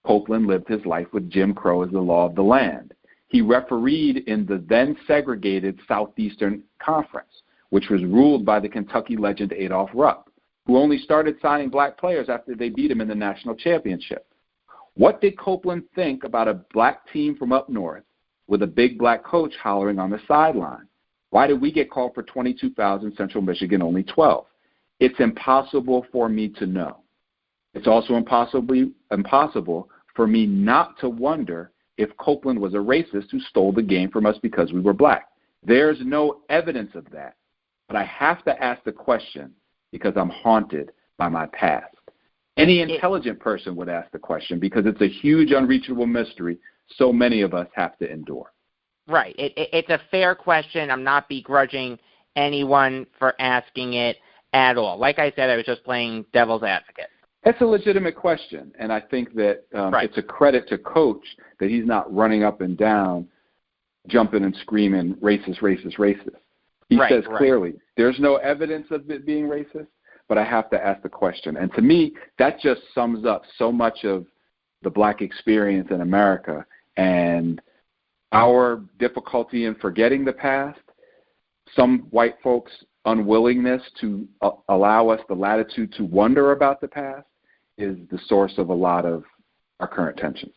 Copeland lived his life with Jim Crow as the law of the land. He refereed in the then segregated Southeastern Conference, which was ruled by the Kentucky legend Adolph Rupp, who only started signing black players after they beat him in the national championship. What did Copeland think about a black team from up north with a big black coach hollering on the sideline? Why did we get called for 22 fouls in Central Michigan, only 12? It's impossible for me to know. It's also impossible for me not to wonder if Copeland was a racist who stole the game from us because we were black. There's no evidence of that. But I have to ask the question because I'm haunted by my past. Any intelligent person would ask the question because it's a huge unreachable mystery so many of us have to endure. Right. It's a fair question. I'm not begrudging anyone for asking it at all. Like I said, I was just playing devil's advocate. It's a legitimate question, and I think that it's a credit to Coach that he's not running up and down, jumping and screaming, racist, racist, racist. He says clearly, there's no evidence of it being racist, but I have to ask the question. And to me, that just sums up so much of the black experience in America and our difficulty in forgetting the past, some white folks' unwillingness to allow us the latitude to wonder about the past is the source of a lot of our current tensions.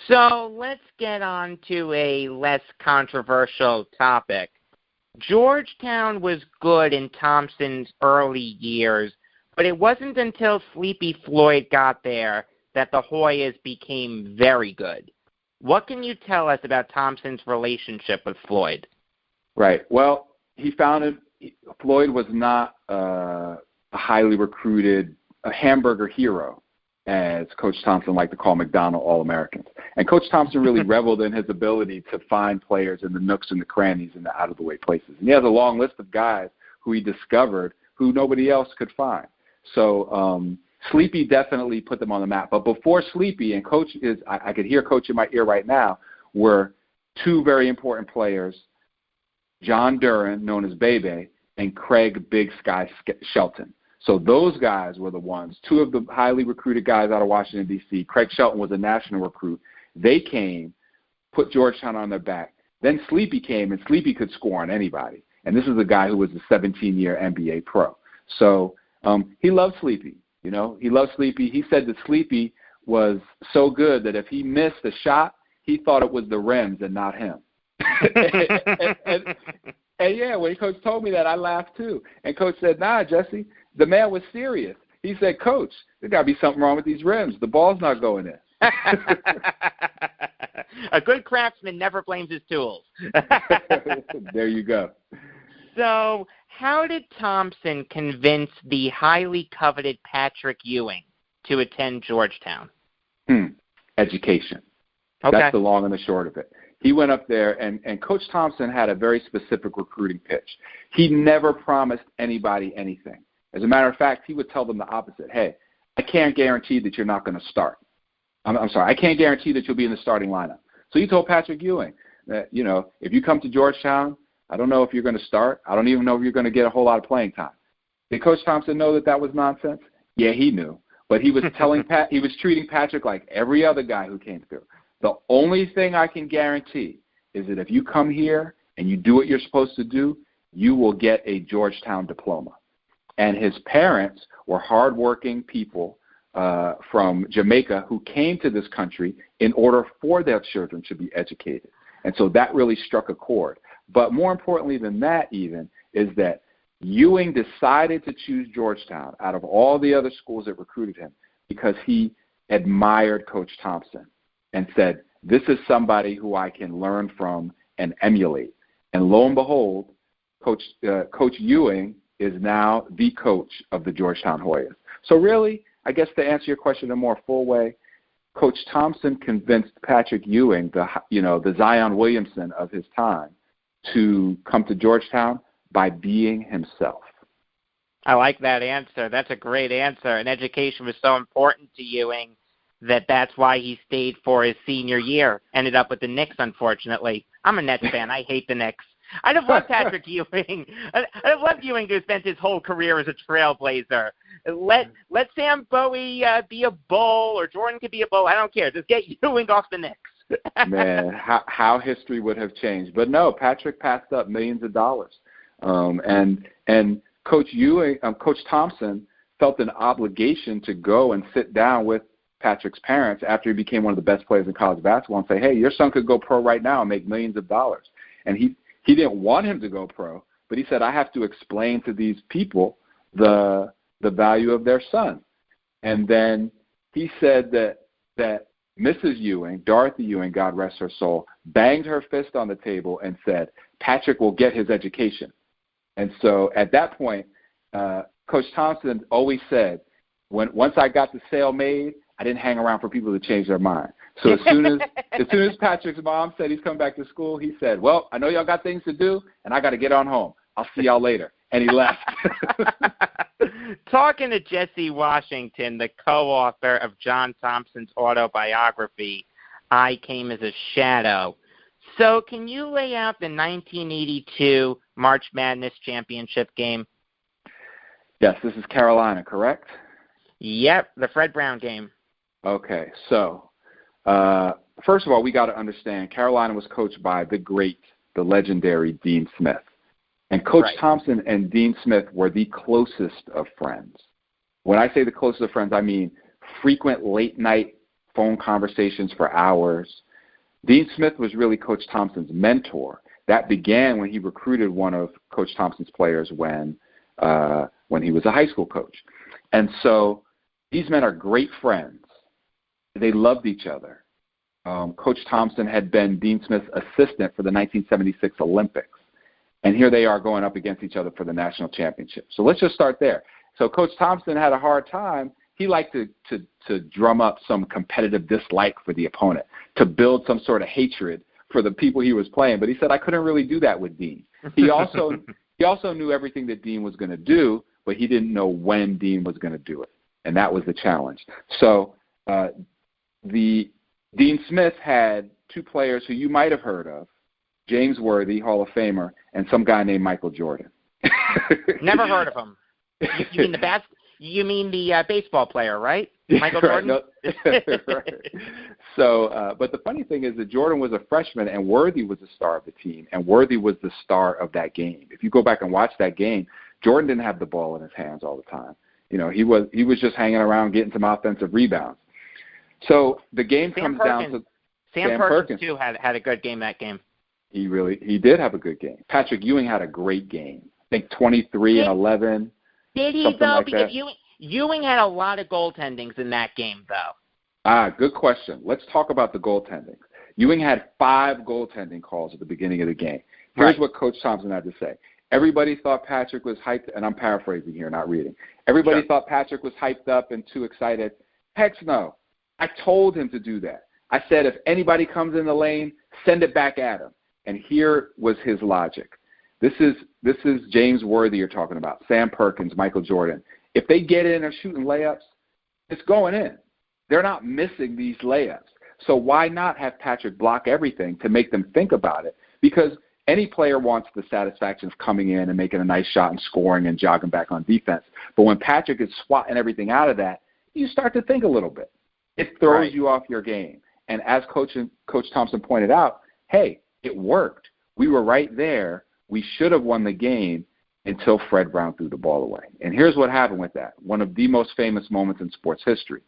So let's get on to a less controversial topic. Georgetown was good in Thompson's early years, but it wasn't until Sleepy Floyd got there that the Hoyas became very good. What can you tell us about Thompson's relationship with Floyd? Right. Well, Floyd was not a highly recruited, a hamburger hero, as Coach Thompson liked to call McDonald All-Americans. And Coach Thompson really reveled in his ability to find players in the nooks and the crannies and the out-of-the-way places. And he has a long list of guys who he discovered who nobody else could find. So Sleepy definitely put them on the map. But before Sleepy, and Coach I could hear Coach in my ear right now, were two very important players, John Duran, known as Bebe, and Craig Big Sky Shelton. So those guys were the ones, two of the highly recruited guys out of Washington, D.C. Craig Shelton was a national recruit. They came, put Georgetown on their back. Then Sleepy came, and Sleepy could score on anybody. And this is a guy who was a 17-year NBA pro. So he loved Sleepy. He loved Sleepy. He said that Sleepy was so good that if he missed a shot, he thought it was the rims and not him. And yeah, when Coach told me that, I laughed too. And Coach said, nah, Jesse, the man was serious. He said, Coach, there's got to be something wrong with these rims. The ball's not going in. A good craftsman never blames his tools. There you go. So how did Thompson convince the highly coveted Patrick Ewing to attend Georgetown? Education. Okay. That's the long and the short of it. He went up there, and Coach Thompson had a very specific recruiting pitch. He never promised anybody anything. As a matter of fact, he would tell them the opposite. Hey, I can't guarantee that you're not going to start. I'm sorry, I can't guarantee that you'll be in the starting lineup. So he told Patrick Ewing that, if you come to Georgetown, I don't know if you're going to start. I don't even know if you're going to get a whole lot of playing time. Did Coach Thompson know that was nonsense? Yeah, he knew. But he was he was treating Patrick like every other guy who came through. The only thing I can guarantee is that if you come here and you do what you're supposed to do, you will get a Georgetown diploma. And his parents were hardworking people from Jamaica who came to this country in order for their children to be educated. And so that really struck a chord. But more importantly than that even is that Ewing decided to choose Georgetown out of all the other schools that recruited him because he admired Coach Thompson and said, this is somebody who I can learn from and emulate. And lo and behold, Coach Ewing is now the coach of the Georgetown Hoyas. So really, I guess to answer your question in a more full way, Coach Thompson convinced Patrick Ewing, the Zion Williamson of his time, to come to Georgetown by being himself. I like that answer. That's a great answer. And education was so important to Ewing that's why he stayed for his senior year. Ended up with the Knicks, unfortunately. I'm a Nets fan. I hate the Knicks. I'd have loved Patrick Ewing. I'd have loved Ewing to have spent his whole career as a trailblazer. Let Sam Bowie be a Bull, or Jordan could be a Bull. I don't care. Just get Ewing off the Knicks. Man, how history would have changed. But no, Patrick passed up millions of dollars. And Coach Thompson felt an obligation to go and sit down with Patrick's parents after he became one of the best players in college basketball and say, hey, your son could go pro right now and make millions of dollars. And he didn't want him to go pro, but he said, I have to explain to these people the value of their son. And then he said that Mrs. Ewing, Dorothy Ewing, God rest her soul, banged her fist on the table and said, Patrick will get his education. And so at that point, Coach Thompson always said, once I got the sale made, I didn't hang around for people to change their mind. So as soon as Patrick's mom said he's coming back to school, he said, well, I know y'all got things to do, and I got to get on home. I'll see y'all later. And he left. Talking to Jesse Washington, the co-author of John Thompson's autobiography, I Came as a Shadow. So can you lay out the 1982 March Madness championship game? Yes, this is Carolina, correct? Yep, the Fred Brown game. Okay, so first of all, we got to understand Carolina was coached by the legendary Dean Smith. And Coach Thompson and Dean Smith were the closest of friends. When I say the closest of friends, I mean frequent late-night phone conversations for hours. Dean Smith was really Coach Thompson's mentor. That began when he recruited one of Coach Thompson's players when he was a high school coach. And so these men are great friends. They loved each other. Coach Thompson had been Dean Smith's assistant for the 1976 Olympics. And here they are going up against each other for the national championship. So let's just start there. So Coach Thompson had a hard time. He liked to drum up some competitive dislike for the opponent, to build some sort of hatred for the people he was playing. But he said, I couldn't really do that with Dean. He also knew everything that Dean was going to do, but he didn't know when Dean was going to do it. And that was the challenge. So the Dean Smith had two players who you might have heard of, James Worthy, Hall of Famer, and some guy named Michael Jordan. Never heard of him. You mean the baseball player, right? Michael Jordan? Right. So, but the funny thing is that Jordan was a freshman and Worthy was the star of the team, and Worthy was the star of that game. If you go back and watch that game, Jordan didn't have the ball in his hands all the time. You know, he was just hanging around getting some offensive rebounds. So the game comes down to Sam Perkins too had a good game that game. He did have a good game. Patrick Ewing had a great game. I think 23 and 11. Did he though? Like because Ewing had a lot of goaltendings in that game though. Good question. Let's talk about the goaltending. Ewing had 5 goaltending calls at the beginning of the game. Here's what Coach Thompson had to say. Everybody thought Patrick was hyped, and I'm paraphrasing here, not reading. Everybody thought Patrick was hyped up and too excited. Heck no. I told him to do that. I said if anybody comes in the lane, send it back at him. And here was his logic. This is James Worthy you're talking about, Sam Perkins, Michael Jordan. If they get in or shooting layups, it's going in. They're not missing these layups. So why not have Patrick block everything to make them think about it? Because any player wants the satisfaction of coming in and making a nice shot and scoring and jogging back on defense. But when Patrick is swatting everything out of that, you start to think a little bit. It throws you off your game. And as Coach Thompson pointed out, hey, it worked. We were right there. We should have won the game until Fred Brown threw the ball away. And here's what happened with that. One of the most famous moments in sports history.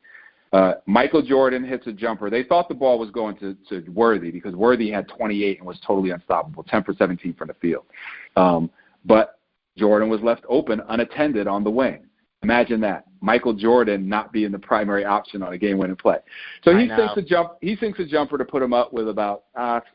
Michael Jordan hits a jumper. They thought the ball was going to Worthy because Worthy had 28 and was totally unstoppable, 10 for 17 from the field. But Jordan was left open unattended on the wing. Imagine that. Michael Jordan not being the primary option on a game-winning play. So he sinks a jumper to put him up with about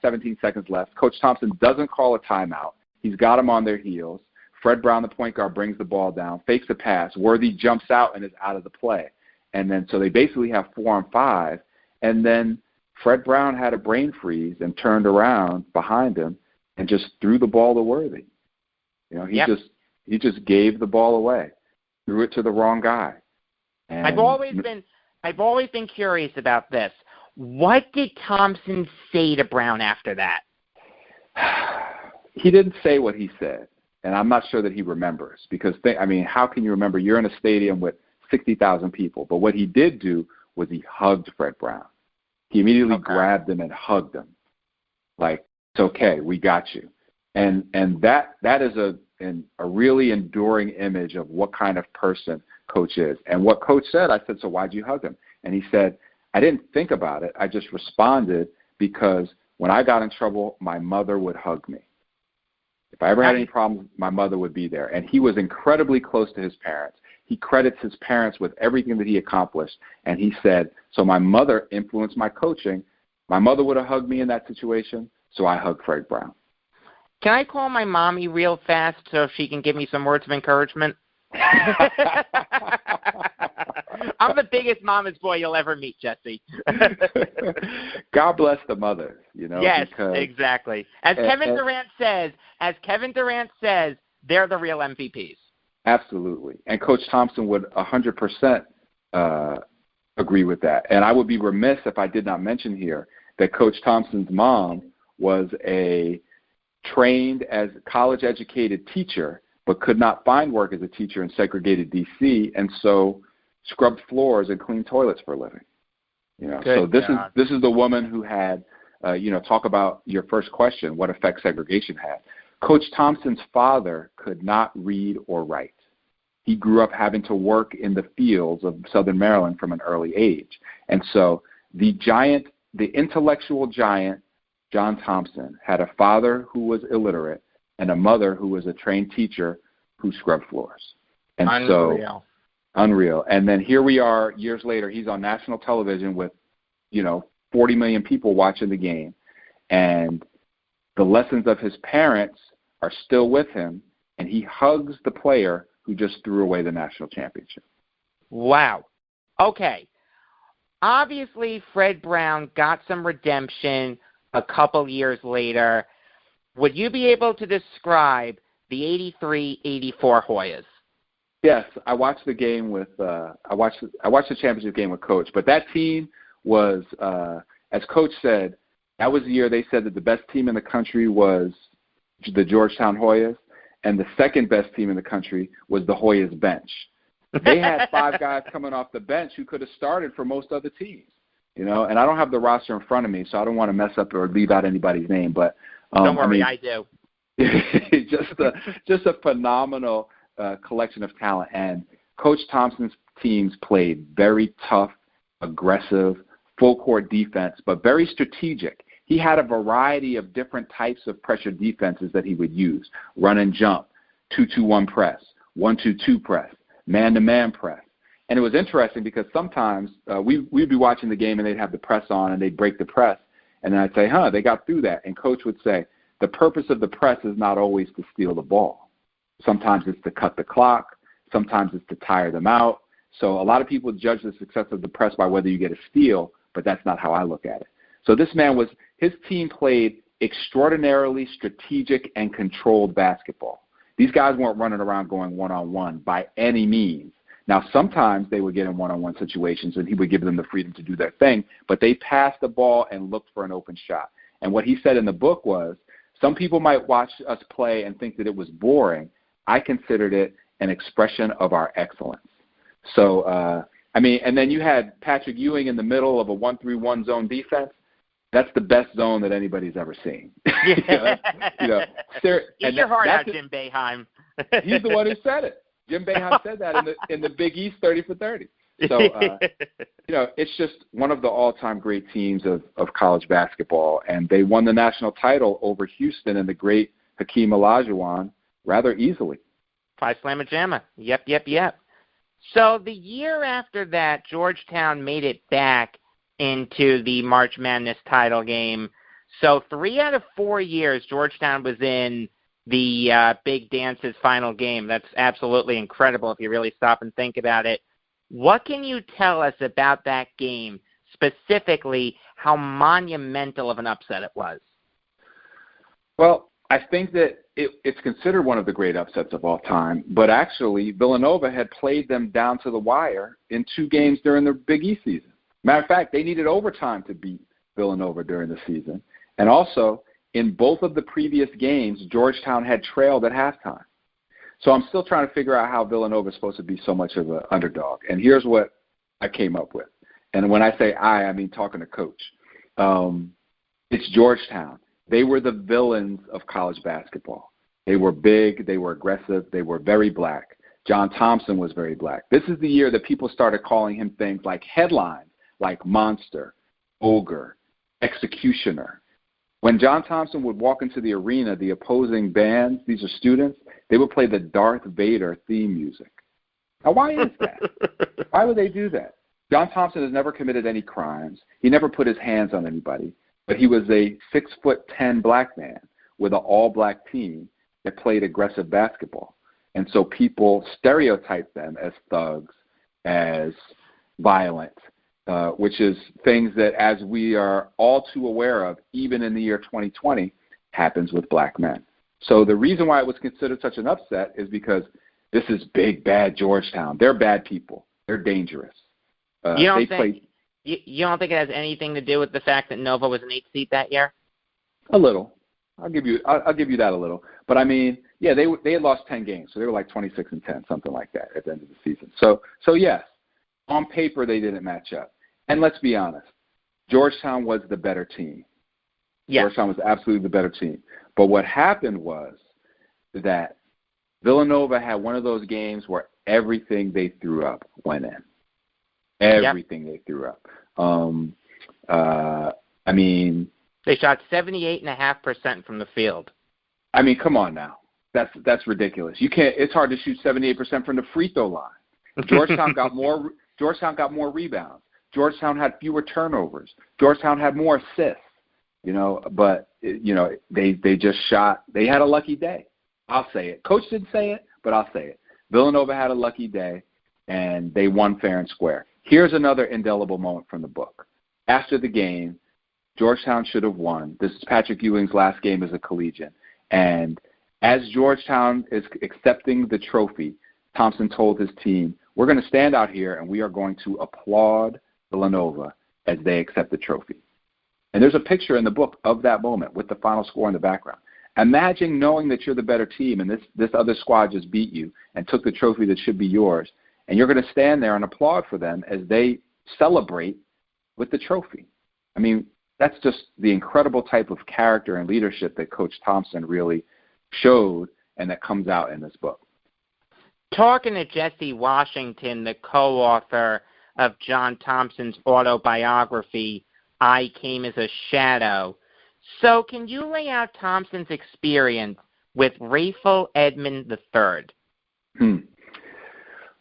17 seconds left. Coach Thompson doesn't call a timeout. He's got them on their heels. Fred Brown, the point guard, brings the ball down, fakes a pass. Worthy jumps out and is out of the play. And then so they basically have 4-on-5. And then Fred Brown had a brain freeze and turned around behind him and just threw the ball to Worthy. You know, he just gave the ball away. Threw it to the wrong guy. And I've always been curious about this. What did Thompson say to Brown after that? He didn't say what he said, and I'm not sure that he remembers because, how can you remember? You're in a stadium with 60,000 people. But what he did do was he hugged Fred Brown. He immediately grabbed him and hugged him. Like, it's okay, we got you. And that is a really enduring image of what kind of person Coach is. And what Coach said, I said, so why'd you hug him? And he said, I didn't think about it. I just responded because when I got in trouble, my mother would hug me. If I ever had any problems, my mother would be there. And he was incredibly close to his parents. He credits his parents with everything that he accomplished. And he said, so my mother influenced my coaching. My mother would have hugged me in that situation, so I hugged Fred Brown. Can I call my mommy real fast so she can give me some words of encouragement? I'm the biggest mama's boy you'll ever meet, Jesse. God bless the mothers, you know. Yes, exactly. As Kevin Durant says, they're the real MVPs. Absolutely. And Coach Thompson would 100% agree with that. And I would be remiss if I did not mention here that Coach Thompson's mom was a trained as college-educated teacher, but could not find work as a teacher in segregated D.C., and so scrubbed floors and cleaned toilets for a living. You know, so this is the woman who had, talk about your first question, what effect segregation had. Coach Thompson's father could not read or write. He grew up having to work in the fields of Southern Maryland from an early age, and so the intellectual giant, John Thompson, had a father who was illiterate and a mother who was a trained teacher who scrubbed floors. And unreal. And then here we are years later. He's on national television with, 40 million people watching the game. And the lessons of his parents are still with him, and he hugs the player who just threw away the national championship. Wow. Okay. Obviously, Fred Brown got some redemption a couple years later. Would you be able to describe the 83-84 Hoyas? Yes, I watched the game with I watched the championship game with Coach. But that team was, as Coach said, that was the year they said that the best team in the country was the Georgetown Hoyas, and the second best team in the country was the Hoyas bench. They had 5 guys coming off the bench who could have started for most other teams. And I don't have the roster in front of me, so I don't want to mess up or leave out anybody's name. But don't worry, I do. just a phenomenal collection of talent. And Coach Thompson's teams played very tough, aggressive, full-court defense, but very strategic. He had a variety of different types of pressure defenses that he would use: run and jump, 2-2-1 press, 1-2-2 press, man-to-man press. And it was interesting because sometimes we'd be watching the game and they'd have the press on and they'd break the press. And then I'd say, they got through that. And Coach would say, the purpose of the press is not always to steal the ball. Sometimes it's to cut the clock. Sometimes it's to tire them out. So a lot of people judge the success of the press by whether you get a steal, but that's not how I look at it. So his team played extraordinarily strategic and controlled basketball. These guys weren't running around going one-on-one by any means. Now, sometimes they would get in one-on-one situations and he would give them the freedom to do their thing, but they passed the ball and looked for an open shot. And what he said in the book was, some people might watch us play and think that it was boring. I considered it an expression of our excellence. So, and then you had Patrick Ewing in the middle of a 1-3-1 zone defense. That's the best zone that anybody's ever seen. Get your heart out, Jim Boeheim. He's the one who said it. Jim Boeheim said that in the Big East 30 for 30. So, it's just one of the all-time great teams of college basketball, and they won the national title over Houston and the great Hakeem Olajuwon rather easily. Phi Slamma Jamma. Yep. So the year after that, Georgetown made it back into the March Madness title game. So 3 out of 4 years, Georgetown was in the Big Dance's final game. That's absolutely incredible if you really stop and think about it. What can you tell us about that game, specifically how monumental of an upset it was? Well, I think that it's considered one of the great upsets of all time, but actually Villanova had played them down to the wire in 2 games during the Big East season. Matter of fact, they needed overtime to beat Villanova during the season. And also, in both of the previous games, Georgetown had trailed at halftime. So I'm still trying to figure out how Villanova is supposed to be so much of an underdog. And here's what I came up with. And when I say I mean talking to Coach. It's Georgetown. They were the villains of college basketball. They were big. They were aggressive. They were very black. John Thompson was very black. This is the year that people started calling him things like headlines, like monster, ogre, executioner. When John Thompson would walk into the arena, the opposing bands, these are students, they would play the Darth Vader theme music. Now, why is that? Why would they do that? John Thompson has never committed any crimes. He never put his hands on anybody. But he was a 6'10" black man with an all-black team that played aggressive basketball. And so people stereotype them as thugs, as violent, which is things that, as we are all too aware of, even in the year 2020, happens with black men. So the reason why it was considered such an upset is because this is big, bad Georgetown. They're bad people. They're dangerous. You don't think it has anything to do with the fact that Nova was an 8th seed that year? A little. I'll give you that a little. But I mean, yeah, they had lost 10 games, so they were like 26-10, something like that at the end of the season. So yes, on paper they didn't match up. And let's be honest, Georgetown was the better team. Yes. Georgetown was absolutely the better team. But what happened was that Villanova had one of those games where everything they threw up went in. Everything they threw up. I mean, they shot 78.5% from the field. I mean, come on now. That's ridiculous. You can't. It's hard to shoot 78% from the free throw line. Georgetown got more. Georgetown got more rebounds. Georgetown had fewer turnovers. Georgetown had more assists. But they just shot. They had a lucky day. I'll say it. Coach didn't say it, but I'll say it. Villanova had a lucky day, and they won fair and square. Here's another indelible moment from the book. After the game, Georgetown should have won. This is Patrick Ewing's last game as a collegiate. And as Georgetown is accepting the trophy, Thompson told his team, we're going to stand out here and we are going to applaud Villanova as they accept the trophy. And there's a picture in the book of that moment with the final score in the background. Imagine knowing that you're the better team and this other squad just beat you and took the trophy that should be yours. And you're going to stand there and applaud for them as they celebrate with the trophy. I mean, that's just the incredible type of character and leadership that Coach Thompson really showed and that comes out in this book. Talking to Jesse Washington, the co-author of John Thompson's autobiography, I Came as a Shadow. So can you lay out Thompson's experience with Rayful Edmond III?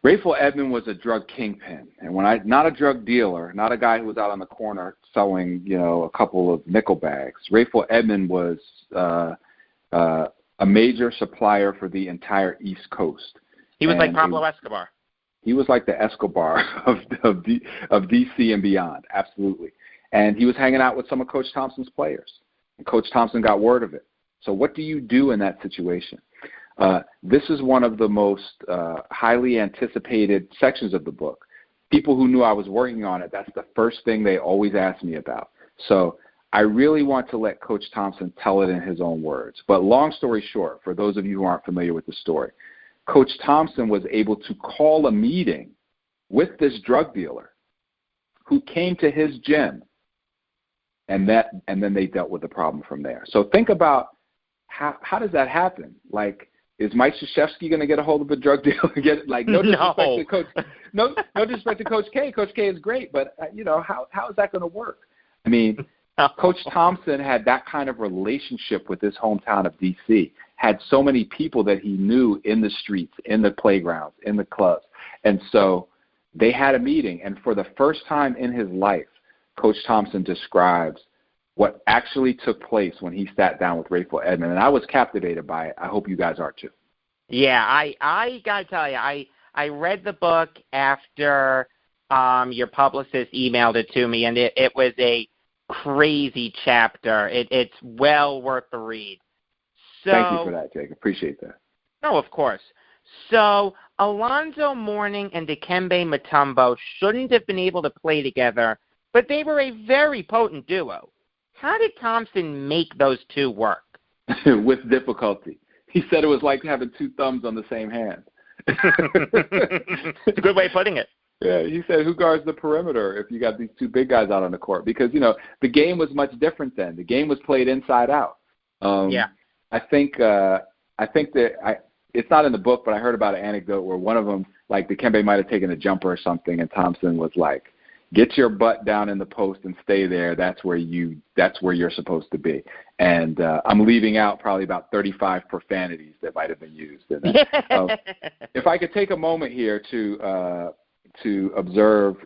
Rayful Edmond was a drug kingpin, and not a drug dealer, not a guy who was out on the corner selling, a couple of nickel bags. Rayful Edmond was a major supplier for the entire East Coast. He was like Pablo Escobar. He was like the Escobar of D.C. and beyond, absolutely. And he was hanging out with some of Coach Thompson's players, and Coach Thompson got word of it. So what do you do in that situation? This is one of the most highly anticipated sections of the book. People who knew I was working on it, that's the first thing they always ask me about. So I really want to let Coach Thompson tell it in his own words. But long story short, for those of you who aren't familiar with the story, Coach Thompson was able to call a meeting with this drug dealer who came to his gym, and then they dealt with the problem from there. So think about how does that happen? Like, is Mike Krzyzewski going to get a hold of a drug dealer? No disrespect to Coach. No disrespect to Coach K. Coach K is great, but how is that going to work? I mean, Coach Thompson had that kind of relationship with his hometown of D.C., had so many people that he knew in the streets, in the playgrounds, in the clubs. And so they had a meeting, and for the first time in his life, Coach Thompson describes what actually took place when he sat down with Rayful Edmond, and I was captivated by it. I hope you guys are too. Yeah, I got to tell you, I read the book after your publicist emailed it to me, and it was a crazy chapter. It's well worth the read. So, thank you for that, Jake. Appreciate that. No, of course. So Alonzo Mourning and Dikembe Mutombo shouldn't have been able to play together, but they were a very potent duo. How did Thompson make those two work? With difficulty. He said it was like having two thumbs on the same hand. It's a good way of putting it. Yeah, he said, who guards the perimeter if you got these two big guys out on the court? Because, you know, the game was much different then. The game was played inside out. Yeah. I think that it's not in the book, but I heard about an anecdote where one of them, like Dikembe might have taken a jumper or something, and Thompson was like, get your butt down in the post and stay there. That's where you're supposed to be. And I'm leaving out probably about 35 profanities that might have been used in that. If I could take a moment here to observe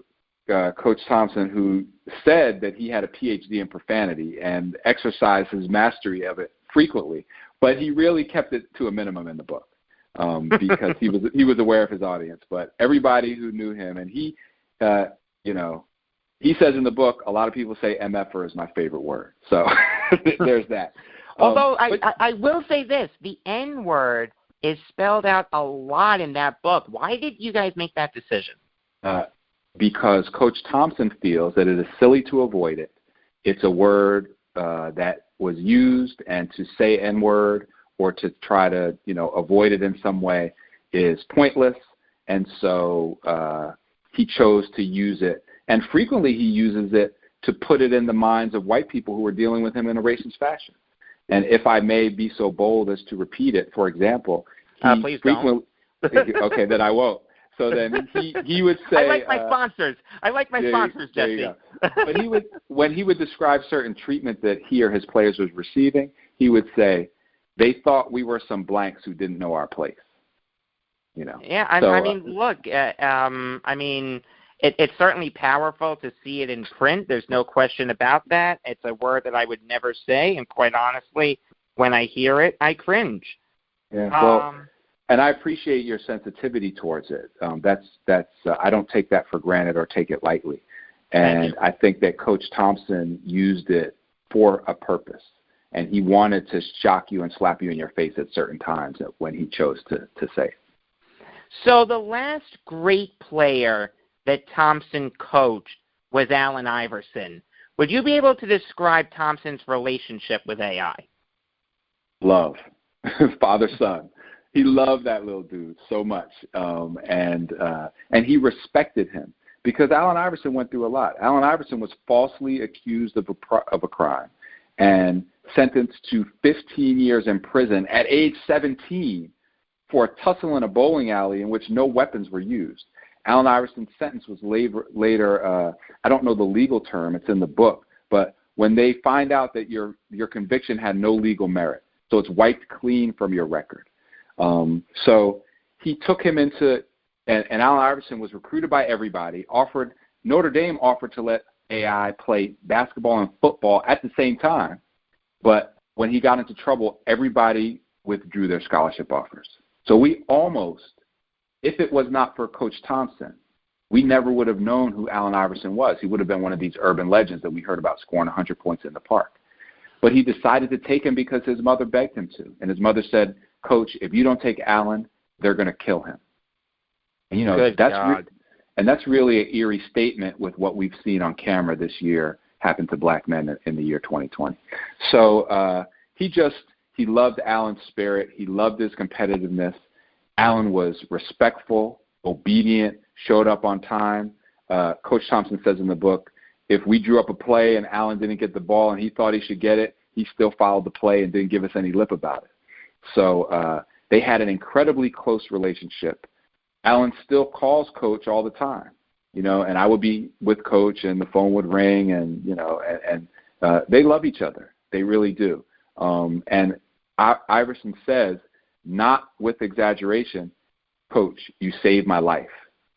Coach Thompson, who said that he had a PhD in profanity and exercised his mastery of it frequently, but he really kept it to a minimum in the book because he was aware of his audience. But everybody who knew him, and he says in the book, a lot of people say MFer is my favorite word. So there's that. Although I will say this, the N word is spelled out a lot in that book. Why did you guys make that decision? Because Coach Thompson feels that it is silly to avoid it. It's a word that was used, and to say N-word or to try to, avoid it in some way is pointless. And so he chose to use it. And frequently he uses it to put it in the minds of white people who are dealing with him in a racist fashion. And if I may be so bold as to repeat it, for example, please don't. Okay, then I won't. So then he would say, I like my sponsors. Sponsors, Jesse. But when he would describe certain treatment that he or his players was receiving, he would say, they thought we were some blanks who didn't know our place. Yeah, I mean, look, it's certainly powerful to see it in print. There's no question about that. It's a word that I would never say, and quite honestly, when I hear it, I cringe. Yeah, well, and I appreciate your sensitivity towards it. That's I don't take that for granted or take it lightly. And I think that Coach Thompson used it for a purpose, and he wanted to shock you and slap you in your face at certain times when he chose to say it. So the last great player that Thompson coached was Allen Iverson. Would you be able to describe Thompson's relationship with AI? Love. Father-son. He loved that little dude so much, and he respected him because Allen Iverson went through a lot. Allen Iverson was falsely accused of a crime and sentenced to 15 years in prison at age 17 for a tussle in a bowling alley in which no weapons were used. Allen Iverson's sentence was later I don't know the legal term, it's in the book, but when they find out that your conviction had no legal merit, so it's wiped clean from your record. So he took him into, and Allen Iverson was recruited by everybody, Notre Dame offered to let AI play basketball and football at the same time, but when he got into trouble, everybody withdrew their scholarship offers. So we almost, if it was not for Coach Thompson, we never would have known who Allen Iverson was. He would have been one of these urban legends that we heard about scoring 100 points in the park. But he decided to take him because his mother begged him to. And his mother said, Coach, if you don't take Allen, they're going to kill him. And, that's really an eerie statement with what we've seen on camera this year happen to black men in the year 2020. So he loved Allen's spirit. He loved his competitiveness. Allen was respectful, obedient, showed up on time. Coach Thompson says in the book, if we drew up a play and Allen didn't get the ball and he thought he should get it, he still followed the play and didn't give us any lip about it. So they had an incredibly close relationship. Allen still calls Coach all the time, and I would be with Coach and the phone would ring and They love each other. They really do. And Iverson says, not with exaggeration, Coach, you saved my life.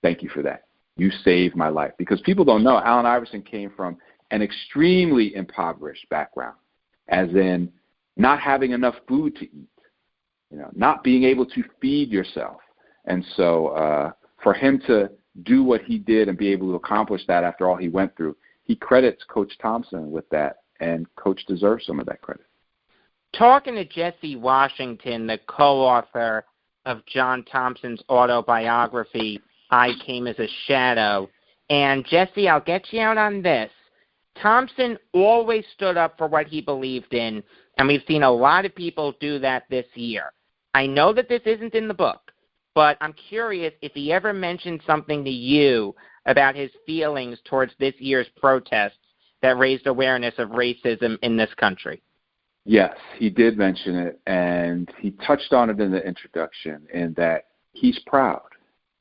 Thank you for that. You saved my life. Because people don't know, Allen Iverson came from an extremely impoverished background, as in not having enough food to eat, not being able to feed yourself. And so for him to do what he did and be able to accomplish that after all he went through, he credits Coach Thompson with that, and Coach deserves some of that credit. Talking to Jesse Washington, the co-author of John Thompson's autobiography, I Came as a Shadow. And Jesse, I'll get you out on this. Thompson always stood up for what he believed in, and we've seen a lot of people do that this year. I know that this isn't in the book, but I'm curious if he ever mentioned something to you about his feelings towards this year's protests that raised awareness of racism in this country. Yes, he did mention it, and he touched on it in the introduction, in that he's proud.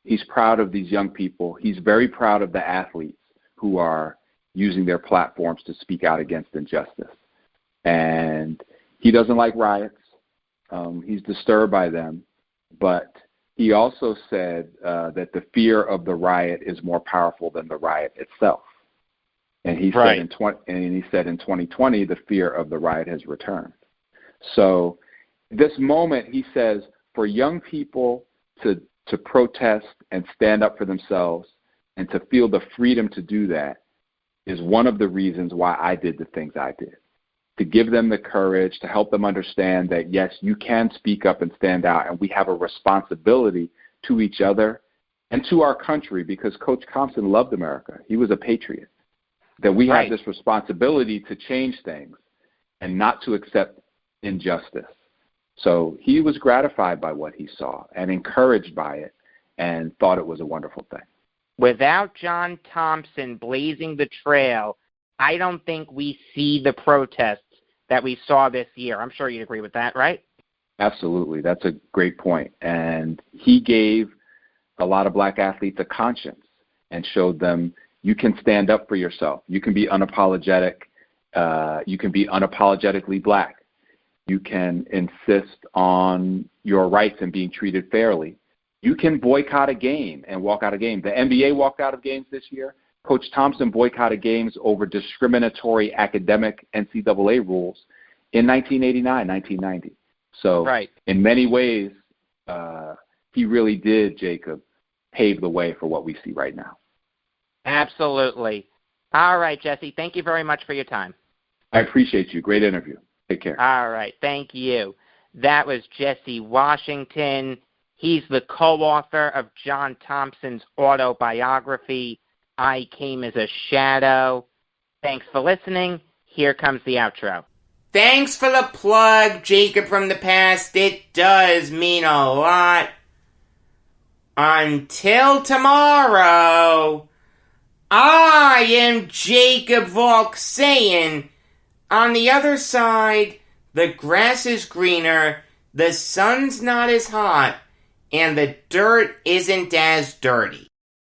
He's proud of these young people. He's very proud of the athletes who are using their platforms to speak out against injustice. And he doesn't like riots. He's disturbed by them. But he also said that the fear of the riot is more powerful than the riot itself. And he said in 2020, the fear of the riot has returned. So this moment, he says, for young people to protest and stand up for themselves and to feel the freedom to do that is one of the reasons why I did the things I did. To give them the courage, to help them understand that, yes, you can speak up and stand out, and we have a responsibility to each other and to our country, because Coach Thompson loved America. He was a patriot. That we have this responsibility to change things and not to accept injustice. So he was gratified by what he saw and encouraged by it and thought it was a wonderful thing. Without John Thompson blazing the trail, I don't think we see the protests that we saw this year. I'm sure you'd agree with that, right? Absolutely. That's a great point. And he gave a lot of black athletes a conscience and showed them you can stand up for yourself. You can be unapologetic. You can be unapologetically black. You can insist on your rights and being treated fairly. You can boycott a game and walk out of game. The NBA walked out of games this year. Coach Thompson boycotted games over discriminatory academic NCAA rules in 1989, 1990. So in many ways, he really did, Jacob, pave the way for what we see right now. Absolutely. All right, Jesse, thank you very much for your time. I appreciate you. Great interview. Take care. All right, thank you. That was Jesse Washington. He's the co-author of John Thompson's autobiography, I Came as a Shadow. Thanks for listening. Here comes the outro. Thanks for the plug, Jacob from the past. It does mean a lot. Until tomorrow, I am Jacob Valk saying, on the other side, the grass is greener, the sun's not as hot, and the dirt isn't as dirty.